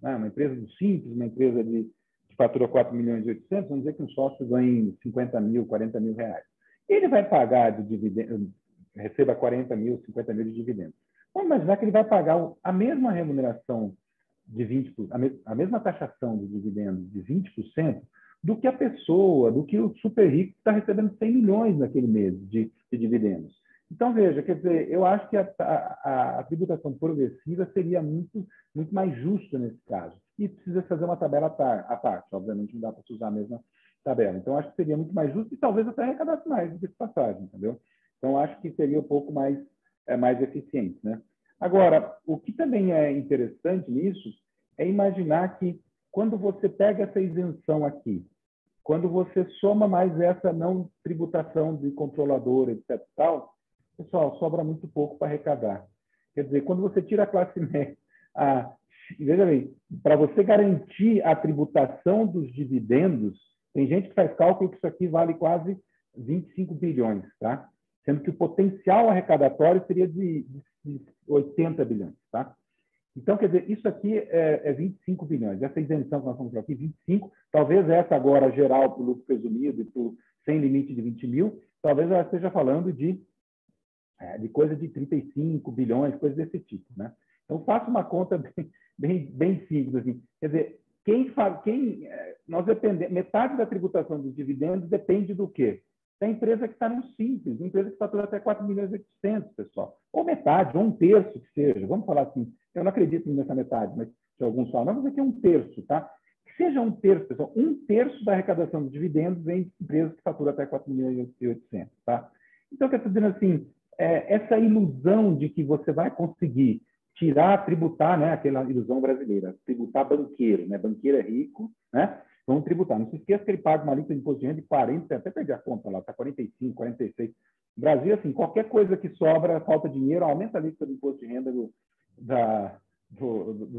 uma empresa do Simples, uma empresa que fatura 4 milhões e 800, vamos dizer que um sócio ganhe 50 mil, 40 mil reais. Ele vai pagar de dividendo, receba 40 mil, 50 mil de dividendos. Vamos imaginar que ele vai pagar a mesma remuneração de 20%, a mesma taxação de dividendos de 20% do que a pessoa, do que o super rico está recebendo 100 milhões naquele mês de dividendos. Então, veja, quer dizer, eu acho que a tributação progressiva seria muito mais justa nesse caso. E precisa fazer uma tabela à parte. Obviamente, não dá para usar a mesma tabela. Então, acho que seria muito mais justo e talvez até arrecadasse mais do que essa passagem, entendeu? Então, acho que seria um pouco mais eficiente, né? Agora, o que também é interessante nisso é imaginar que quando você pega essa isenção aqui, quando você soma mais essa não tributação de controlador, etc. tal, pessoal, sobra muito pouco para arrecadar. Quer dizer, quando você tira a classe média, veja bem, para você garantir a tributação dos dividendos, tem gente que faz cálculo que isso aqui vale quase 25 bilhões, tá? Sendo que o potencial arrecadatório seria de 80 bilhões, tá? Então, quer dizer, isso aqui é 25 bilhões. Essa isenção que nós estamos aqui, 25, talvez essa agora geral para o lucro presumido e para sem limite de 20 mil, talvez ela esteja falando de coisa de 35 bilhões, coisa desse tipo, né? Então, faça uma conta bem simples, assim. Quer dizer, nós dependemos, metade da tributação dos dividendos depende do quê? Da empresa que está no Simples, uma empresa que fatura até 4 milhões e 800, pessoal. Ou metade, ou um terço que seja. Vamos falar assim, eu não acredito nessa metade, mas se alguns falam, não, mas aqui é um terço, tá? Que seja um terço, pessoal. Um terço da arrecadação dos dividendos vem de empresas que faturam até 4 milhões e 800, tá? Então, quer dizer assim, essa ilusão de que você vai conseguir tributar, né, aquela ilusão brasileira, tributar banqueiro, né? Banqueiro é rico, né? Vamos tributar. Não se esqueça que ele paga uma alíquota de imposto de renda de 40, até perdi a conta lá, está 45, 46. No Brasil, assim, qualquer coisa que sobra, falta dinheiro, aumenta a alíquota de imposto de renda dos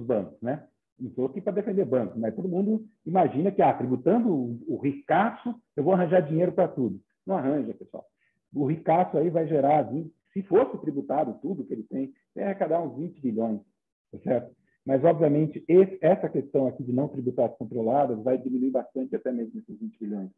bancos, né? Não estou aqui para defender bancos, mas todo mundo imagina que, tributando o ricaço, eu vou arranjar dinheiro para tudo. Não arranja, pessoal. O ricaço aí vai gerar, se fosse tributado tudo que ele tem, vai arrecadar uns 20 bilhões, tá certo? Mas, obviamente, essa questão aqui de não tributar controladas vai diminuir bastante até mesmo esses 20 bilhões.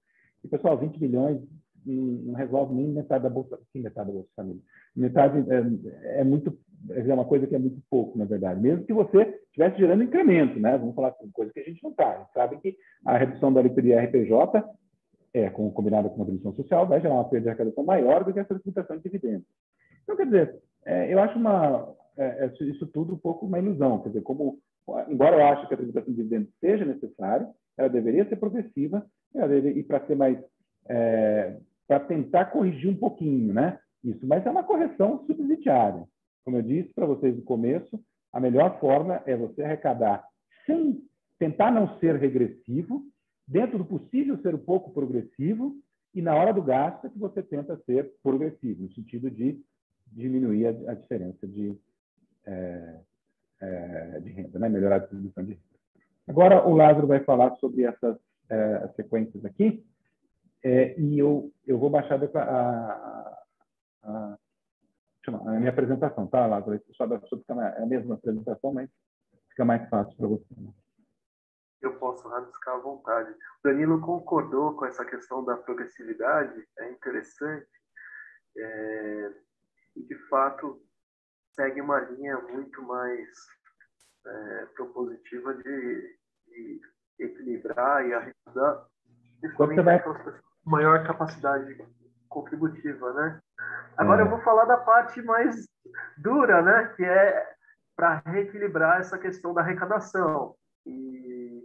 E, pessoal, 20 bilhões não resolve nem metade da Bolsa, metade da Bolsa Família. Metade é uma coisa que é muito pouco, na verdade. Mesmo que você estivesse gerando incremento, né? Vamos falar assim, coisa que a gente não está. A gente sabe que a redução da alíquota de RPJ, combinada com a redução social, vai gerar uma perda de arrecadação maior do que essa tributação de dividendos. Então, quer dizer, eu acho isso tudo um pouco uma ilusão. Quer dizer, embora eu ache que a tributação de dividendos seja necessária, ela deveria ser progressiva e para ser mais para tentar corrigir um pouquinho, né? Isso, mas é uma correção subsidiária. Como eu disse para vocês no começo, a melhor forma é você arrecadar sem tentar não ser regressivo, dentro do possível ser um pouco progressivo, e na hora do gasto é que você tenta ser progressivo, no sentido de diminuir a diferença de renda, né? Melhorar a distribuição de renda. Agora o Lázaro vai falar sobre essas sequências aqui, e eu vou baixar a minha apresentação, tá, Lázaro? É a mesma apresentação, mas fica mais fácil para você. Né? Eu posso rabiscar à vontade. O Danilo concordou com essa questão da progressividade, é interessante, e de fato segue uma linha muito mais propositiva de equilibrar e arrecadar, principalmente aquelas pessoas com maior capacidade contributiva, né? Agora eu vou falar da parte mais dura, né? Que é para reequilibrar essa questão da arrecadação. E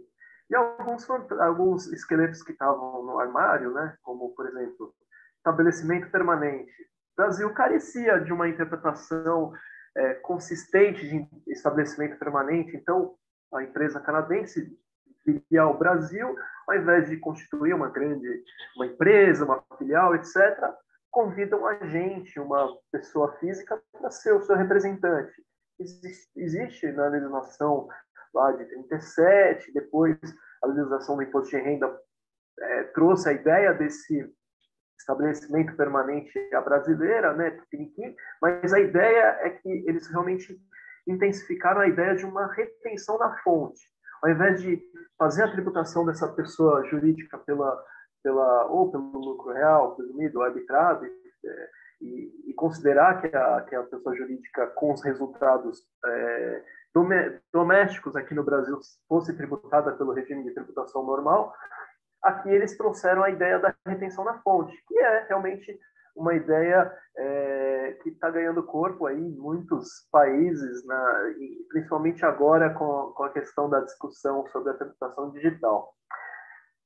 alguns esqueletos que estavam no armário, né? Como, por exemplo, estabelecimento permanente. O Brasil carecia de uma interpretação consistente de estabelecimento permanente. Então, a empresa canadense viria ao Brasil, ao invés de constituir uma empresa, uma filial, etc., convidam a gente, uma pessoa física, para ser o seu representante. Existe na legislação lá de 37, depois a legislação do imposto de renda trouxe a ideia desse estabelecimento permanente à brasileira, né, mas a ideia é que eles realmente intensificaram a ideia de uma retenção na fonte. Ao invés de fazer a tributação dessa pessoa jurídica ou pelo lucro real, presumido, ou arbitrado, e considerar que a pessoa jurídica, com os resultados domésticos aqui no Brasil, fosse tributada pelo regime de tributação normal, aqui eles trouxeram a ideia da retenção na fonte, que é realmente uma ideia que está ganhando corpo aí em muitos países, principalmente agora com a questão da discussão sobre a tributação digital.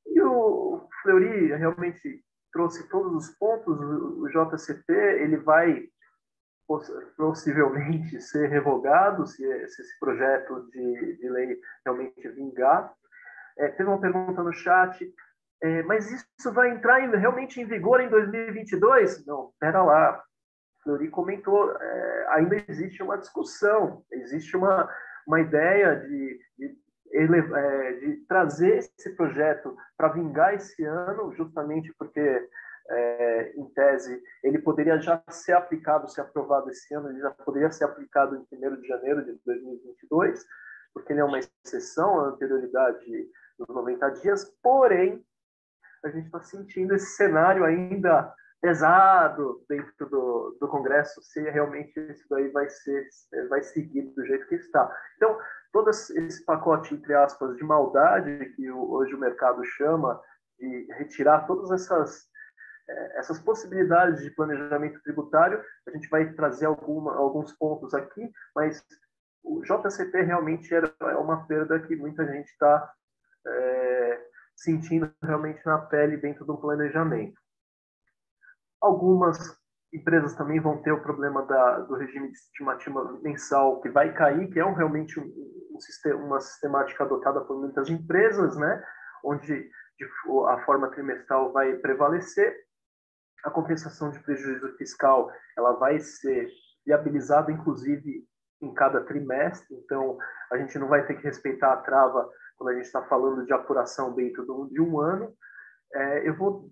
E o Fleury realmente trouxe todos os pontos. O JCP ele vai possivelmente ser revogado se esse projeto de lei realmente vingar. Teve uma pergunta no chat, mas isso vai entrar realmente em vigor em 2022? Não, espera lá. Fleury comentou, ainda existe uma discussão, existe uma ideia de trazer esse projeto para vingar esse ano, justamente porque, em tese, ele poderia já ser aplicado, se aprovado esse ano, ele já poderia ser aplicado em 1º de janeiro de 2022, porque ele é uma exceção à anterioridade dos 90 dias, porém, a gente está sentindo esse cenário ainda pesado dentro do Congresso, se realmente isso daí vai seguir do jeito que está. Então, todo esse pacote, entre aspas, de maldade que hoje o mercado chama, de retirar todas essas possibilidades de planejamento tributário, a gente vai trazer alguns pontos aqui, mas o JCP realmente é uma perda que muita gente está sentindo realmente na pele dentro do planejamento. Algumas empresas também vão ter o problema do regime de estimativa mensal, que vai cair, que é realmente uma sistemática adotada por muitas empresas, né? Onde a forma trimestral vai prevalecer. A compensação de prejuízo fiscal ela vai ser viabilizada, inclusive, em cada trimestre. Então, a gente não vai ter que respeitar a trava quando a gente está falando de apuração dentro de um ano. Eu vou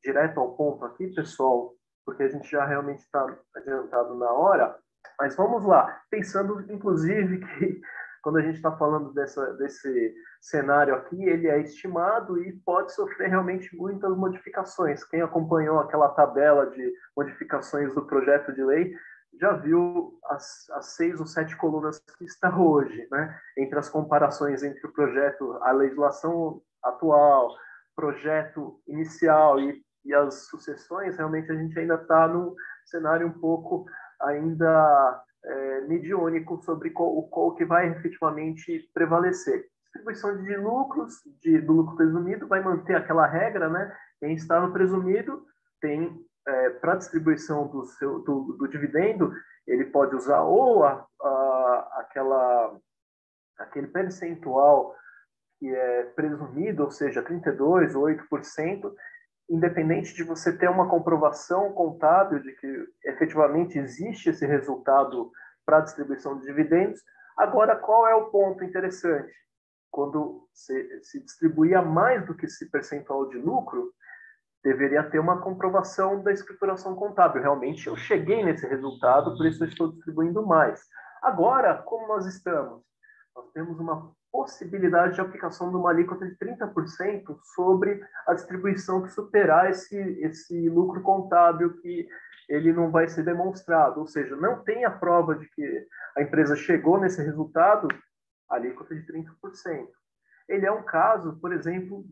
direto ao ponto aqui, pessoal, porque a gente já realmente está adiantado na hora, mas vamos lá. Pensando, inclusive, que quando a gente está falando desse cenário aqui, ele é estimado e pode sofrer realmente muitas modificações. Quem acompanhou aquela tabela de modificações do projeto de lei já viu as 6 ou 7 colunas que está hoje, né? Entre as comparações entre o projeto, a legislação atual, projeto inicial e as sucessões, realmente a gente ainda está num cenário um pouco ainda mediúnico sobre qual que vai efetivamente prevalecer. Distribuição de lucros, do lucro presumido, vai manter aquela regra, né? Quem está no presumido tem, para distribuição do dividendo, ele pode usar ou aquele percentual que é presumido, ou seja, 32% ou 8%, independente de você ter uma comprovação contábil de que efetivamente existe esse resultado para a distribuição de dividendos. Agora, qual é o ponto interessante? Quando se distribuía mais do que esse percentual de lucro, deveria ter uma comprovação da escrituração contábil. Realmente, eu cheguei nesse resultado, por isso eu estou distribuindo mais. Agora, como nós estamos? Nós temos uma possibilidade de aplicação de uma alíquota de 30% sobre a distribuição que superar esse lucro contábil que ele não vai ser demonstrado. Ou seja, não tem a prova de que a empresa chegou nesse resultado, alíquota de 30%. Ele é um caso, por exemplo,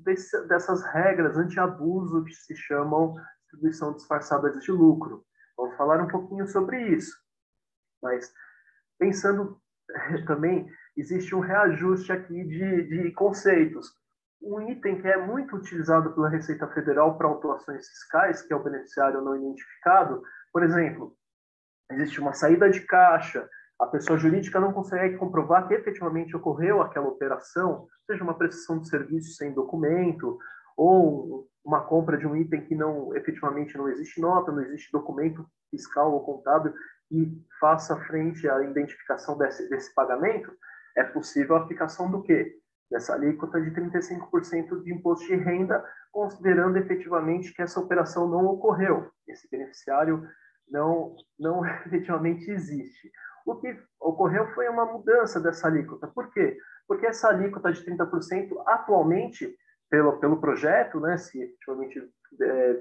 dessas regras anti-abuso que se chamam distribuição disfarçada de lucro. Vamos falar um pouquinho sobre isso. Mas, pensando também, existe um reajuste aqui de conceitos. Um item que é muito utilizado pela Receita Federal para autuações fiscais, que é o beneficiário não identificado, por exemplo, existe uma saída de caixa, a pessoa jurídica não consegue comprovar que efetivamente ocorreu aquela operação, seja uma prestação de serviço sem documento, ou uma compra de um item que efetivamente não existe nota, não existe documento fiscal ou contábil que faça frente à identificação desse pagamento, é possível a aplicação do quê? Dessa alíquota de 35% de imposto de renda, considerando efetivamente que essa operação não ocorreu. Esse beneficiário não efetivamente existe. O que ocorreu foi uma mudança dessa alíquota. Por quê? Porque essa alíquota de 30% atualmente, pelo projeto, né, se efetivamente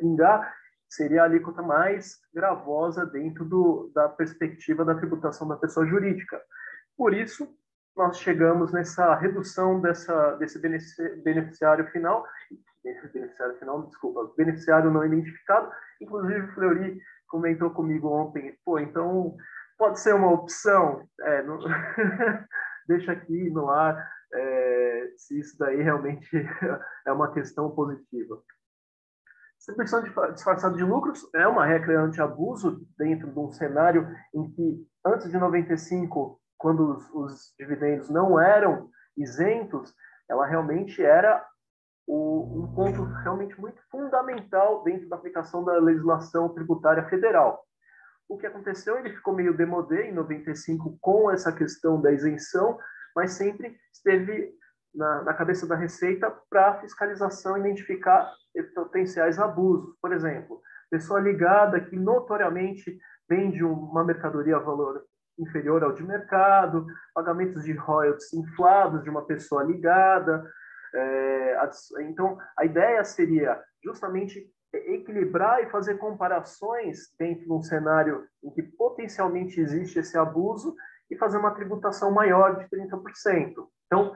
vingar, seria a alíquota mais gravosa dentro da perspectiva da tributação da pessoa jurídica. Por isso, nós chegamos nessa redução desse beneficiário final, beneficiário não identificado. Inclusive, o Fleury comentou comigo ontem, então pode ser uma opção, não... deixa aqui no ar, se isso daí realmente é uma questão positiva. Distribuição disfarçada de lucros é uma regra anti-abuso dentro de um cenário em que, antes de 95, quando os dividendos não eram isentos, ela realmente era um ponto realmente muito fundamental dentro da aplicação da legislação tributária federal. O que aconteceu? Ele ficou meio demodé em 95 com essa questão da isenção, mas sempre esteve na cabeça da Receita para fiscalização identificar potenciais abusos. Por exemplo, pessoa ligada que notoriamente vende uma mercadoria a valor inferior ao de mercado, pagamentos de royalties inflados de uma pessoa ligada. Então, a ideia seria justamente equilibrar e fazer comparações dentro de um cenário em que potencialmente existe esse abuso e fazer uma tributação maior de 30%. Então,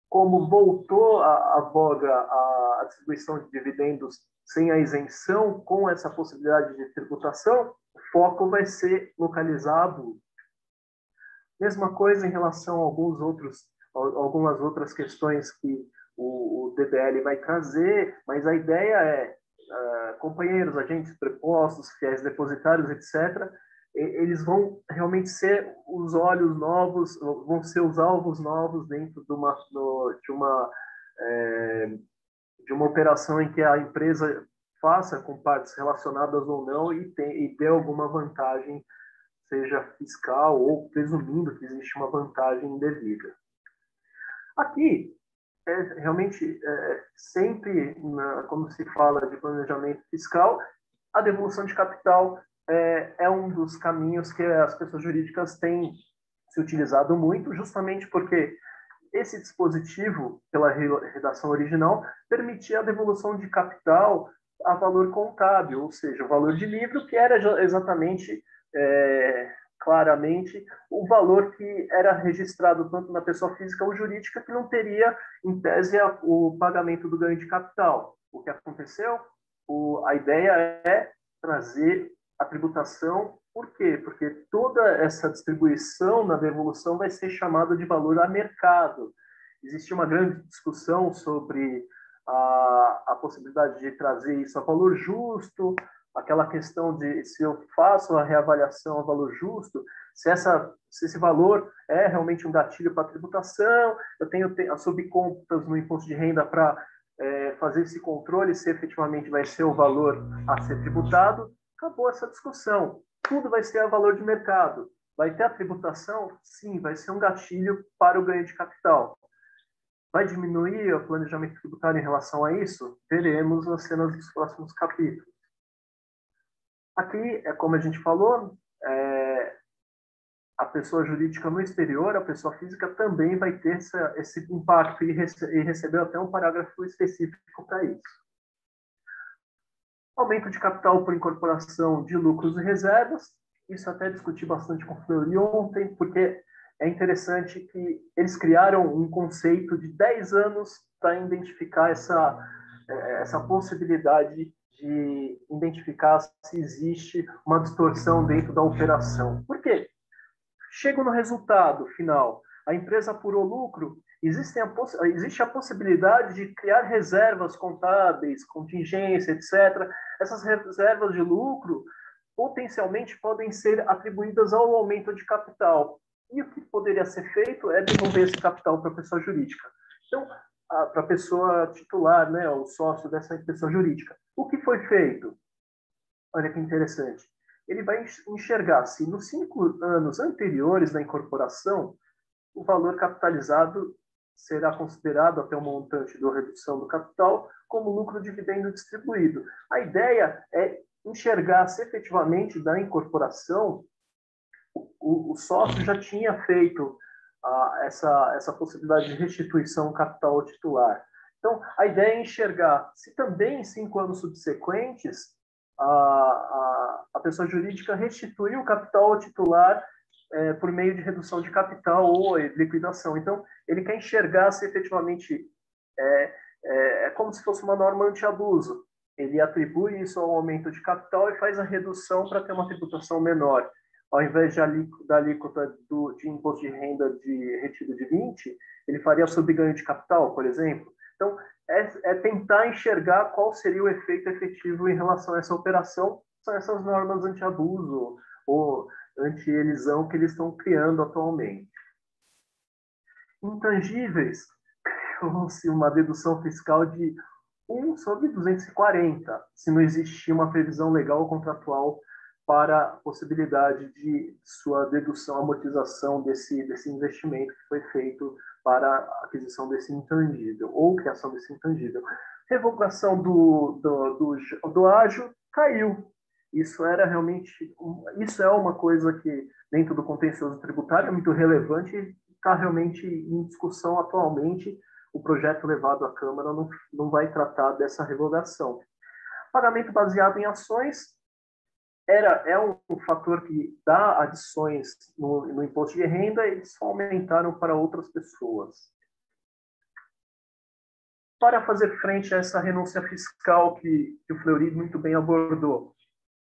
como voltou a voga a distribuição de dividendos sem a isenção, com essa possibilidade de tributação, o foco vai ser localizar abuso. Mesma coisa em relação a algumas outras questões que o DDL vai trazer, mas a ideia é companheiros, agentes prepostos, fiéis depositários, etc., eles vão realmente ser os olhos novos, vão ser os alvos novos dentro de uma operação em que a empresa faça com partes relacionadas ou não e dê alguma vantagem, seja fiscal ou presumindo que existe uma vantagem indevida. Aqui, realmente, sempre, quando se fala de planejamento fiscal, a devolução de capital é um dos caminhos que as pessoas jurídicas têm se utilizado muito, justamente porque esse dispositivo, pela redação original, permitia a devolução de capital a valor contábil, ou seja, o valor de livro, que era exatamente, claramente, o valor que era registrado tanto na pessoa física ou jurídica, que não teria, em tese, o pagamento do ganho de capital. O que aconteceu? A ideia é trazer a tributação. Por quê? Porque toda essa distribuição na devolução vai ser chamada de valor a mercado. Existe uma grande discussão sobre a possibilidade de trazer isso a valor justo, aquela questão de se eu faço a reavaliação a valor justo, se esse valor é realmente um gatilho para tributação, eu tenho as subcontas no imposto de renda para fazer esse controle, se efetivamente vai ser o valor a ser tributado. Acabou essa discussão. Tudo vai ser a valor de mercado. Vai ter a tributação? Sim, vai ser um gatilho para o ganho de capital. Vai diminuir o planejamento tributário em relação a isso? Veremos nas cenas dos próximos capítulos. Aqui, como a gente falou, a pessoa jurídica no exterior, a pessoa física também vai ter esse impacto e recebeu até um parágrafo específico para isso. Aumento de capital por incorporação de lucros e reservas. Isso até discuti bastante com o Fleury ontem, porque é interessante que eles criaram um conceito de 10 anos para identificar essa possibilidade de identificar se existe uma distorção dentro da operação. Por quê? Chego no resultado final, a empresa apurou lucro, existe a possibilidade de criar reservas contábeis, contingência, etc. Essas reservas de lucro potencialmente podem ser atribuídas ao aumento de capital. E o que poderia ser feito é devolver esse capital para a pessoa jurídica. Então, para a pessoa titular, né, o sócio dessa pessoa jurídica. O que foi feito? Olha que interessante. Ele vai enxergar se nos 5 anos anteriores da incorporação, o valor capitalizado será considerado até o montante da redução do capital como lucro dividendo distribuído. A ideia é enxergar se efetivamente da incorporação o sócio já tinha feito essa possibilidade de restituição capital ao titular. Então, a ideia é enxergar se também em 5 anos subsequentes a pessoa jurídica restituiu o capital ao titular por meio de redução de capital ou liquidação. Então, ele quer enxergar se efetivamente é como se fosse uma norma anti-abuso. Ele atribui isso ao aumento de capital e faz a redução para ter uma tributação menor. Ao invés da alíquota de imposto de renda retido de 20%, ele faria subganho de capital, por exemplo. Então, é tentar enxergar qual seria o efeito efetivo em relação a essa operação. São essas normas anti-abuso ou anti-elisão que eles estão criando atualmente. Intangíveis, criou-se uma dedução fiscal de 1 sobre 240, se não existir uma previsão legal ou contratual para a possibilidade de sua dedução, amortização desse investimento que foi feito para a aquisição desse intangível ou criação desse intangível. Revogação do ágio caiu. Isso era realmente, isso é uma coisa que dentro do contencioso tributário é muito relevante e está realmente em discussão atualmente. O projeto levado à Câmara não vai tratar dessa revogação. Pagamento baseado em ações é um fator que dá adições no imposto de renda, eles só aumentaram para outras pessoas. Para fazer frente a essa renúncia fiscal que o Fleury muito bem abordou,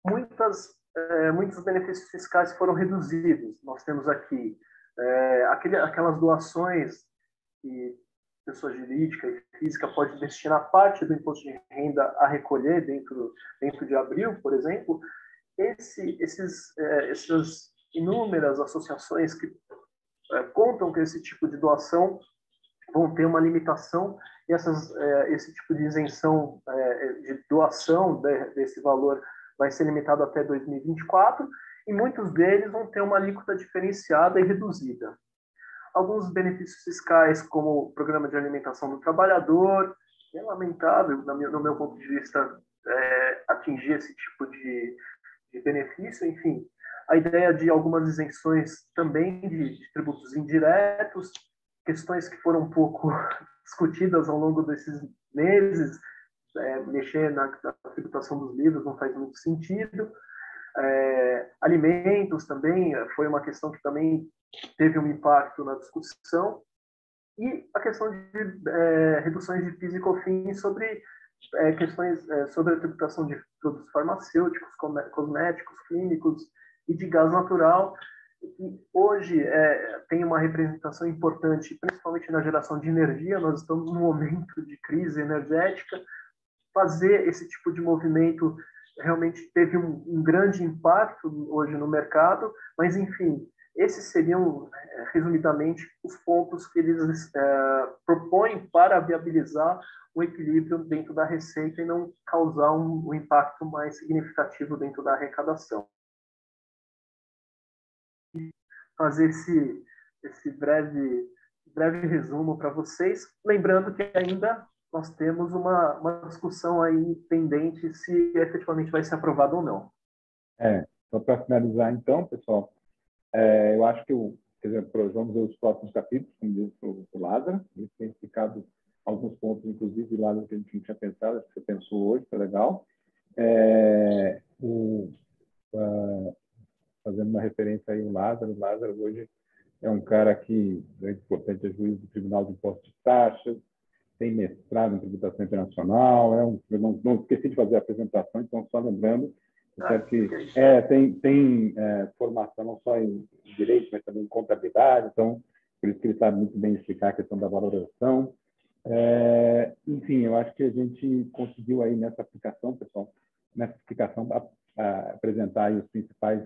muitos benefícios fiscais foram reduzidos. Nós temos aqui aquelas doações que pessoa jurídica e física pode destinar parte do imposto de renda a recolher dentro de abril, por exemplo. Essas inúmeras associações que contam com esse tipo de doação vão ter uma limitação e esse tipo de isenção de doação desse valor vai ser limitado até 2024 e muitos deles vão ter uma alíquota diferenciada e reduzida. Alguns benefícios fiscais, como o programa de alimentação do trabalhador, é lamentável, no meu ponto de vista, atingir esse tipo de benefício. Enfim, a ideia de algumas isenções também de tributos indiretos, questões que foram um pouco discutidas ao longo desses meses, mexer na tributação dos livros não faz muito sentido. Alimentos também foi uma questão que também teve um impacto na discussão, e a questão de reduções de PIS e COFINS sobre questões sobre a tributação de produtos farmacêuticos, cosméticos, clínicos e de gás natural, que hoje tem uma representação importante, principalmente na geração de energia. Nós estamos num momento de crise energética. Fazer esse tipo de movimento realmente teve um grande impacto hoje no mercado, mas, enfim, esses seriam, resumidamente, os pontos que eles propõem para viabilizar o equilíbrio dentro da receita e não causar um impacto mais significativo dentro da arrecadação. Fazer esse breve resumo para vocês, lembrando que ainda nós temos uma discussão aí pendente se efetivamente vai ser aprovado ou não. Só para finalizar, então, pessoal, eu acho que vamos ver os próximos capítulos, como disse o Lázaro. Ele tem explicado alguns pontos, inclusive, Lázaro, que a gente não tinha pensado, acho que você pensou hoje, foi legal. Fazendo uma referência aí ao Lázaro. O Lázaro hoje é um cara que é importante, é juiz do Tribunal de Impostos e Taxas, tem mestrado em tributação internacional, não esqueci de fazer a apresentação, então só lembrando, tem formação não só em direito, mas também em contabilidade, então por isso que ele sabe muito bem explicar a questão da valoração. Enfim, eu acho que a gente conseguiu aí nessa aplicação, pessoal, apresentar aí os principais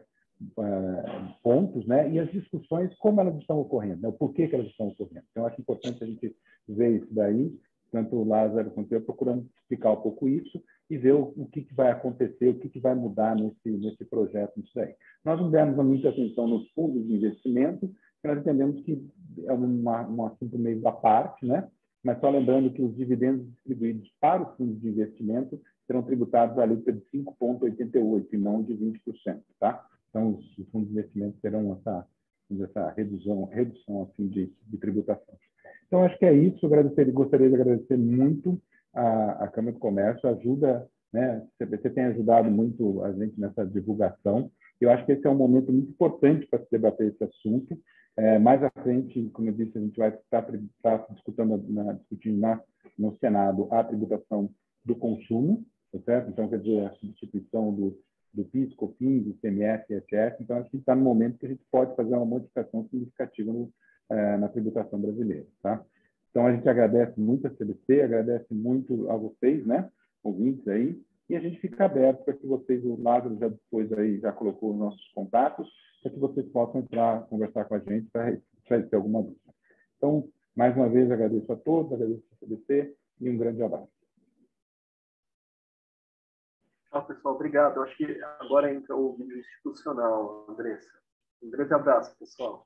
pontos, né? E as discussões, como elas estão ocorrendo, né? O porquê que elas estão ocorrendo. Então, acho importante a gente ver isso daí, tanto o Lázaro quanto eu, procurando explicar um pouco isso e ver o que vai acontecer, o que vai mudar nesse projeto, nisso daí. Nós não demos muita atenção nos fundos de investimento, porque nós entendemos que é um assunto meio à parte, né? Mas só lembrando que os dividendos distribuídos para os fundos de investimento serão tributados à alíquota de 5,88% e não de 20%, tá? Então, os fundos de investimento terão essa redução assim, de tributação. Então, acho que é isso. Gostaria de agradecer muito a Câmara do Comércio. Ajuda, né? Você tem ajudado muito a gente nessa divulgação. Eu acho que esse é um momento muito importante para se debater esse assunto. Mais à frente, como eu disse, a gente vai estar discutindo no Senado a tributação do consumo, tá certo? Então, quer dizer, a substituição do PIS, COFINS, do ICMS e ISS. Então, acho que está no momento que a gente pode fazer uma modificação significativa na tributação brasileira, tá? Então, a gente agradece muito a CBC, agradece muito a vocês, né, ouvintes aí, e a gente fica aberto para que vocês, o Lázaro já depois aí já colocou os nossos contatos, para que vocês possam entrar, conversar com a gente para ter alguma dúvida. Então, mais uma vez, agradeço a todos, agradeço a CBC e um grande abraço. Tchau, pessoal. Obrigado. Eu acho que agora entra o vídeo institucional, Andressa. Um grande abraço, pessoal.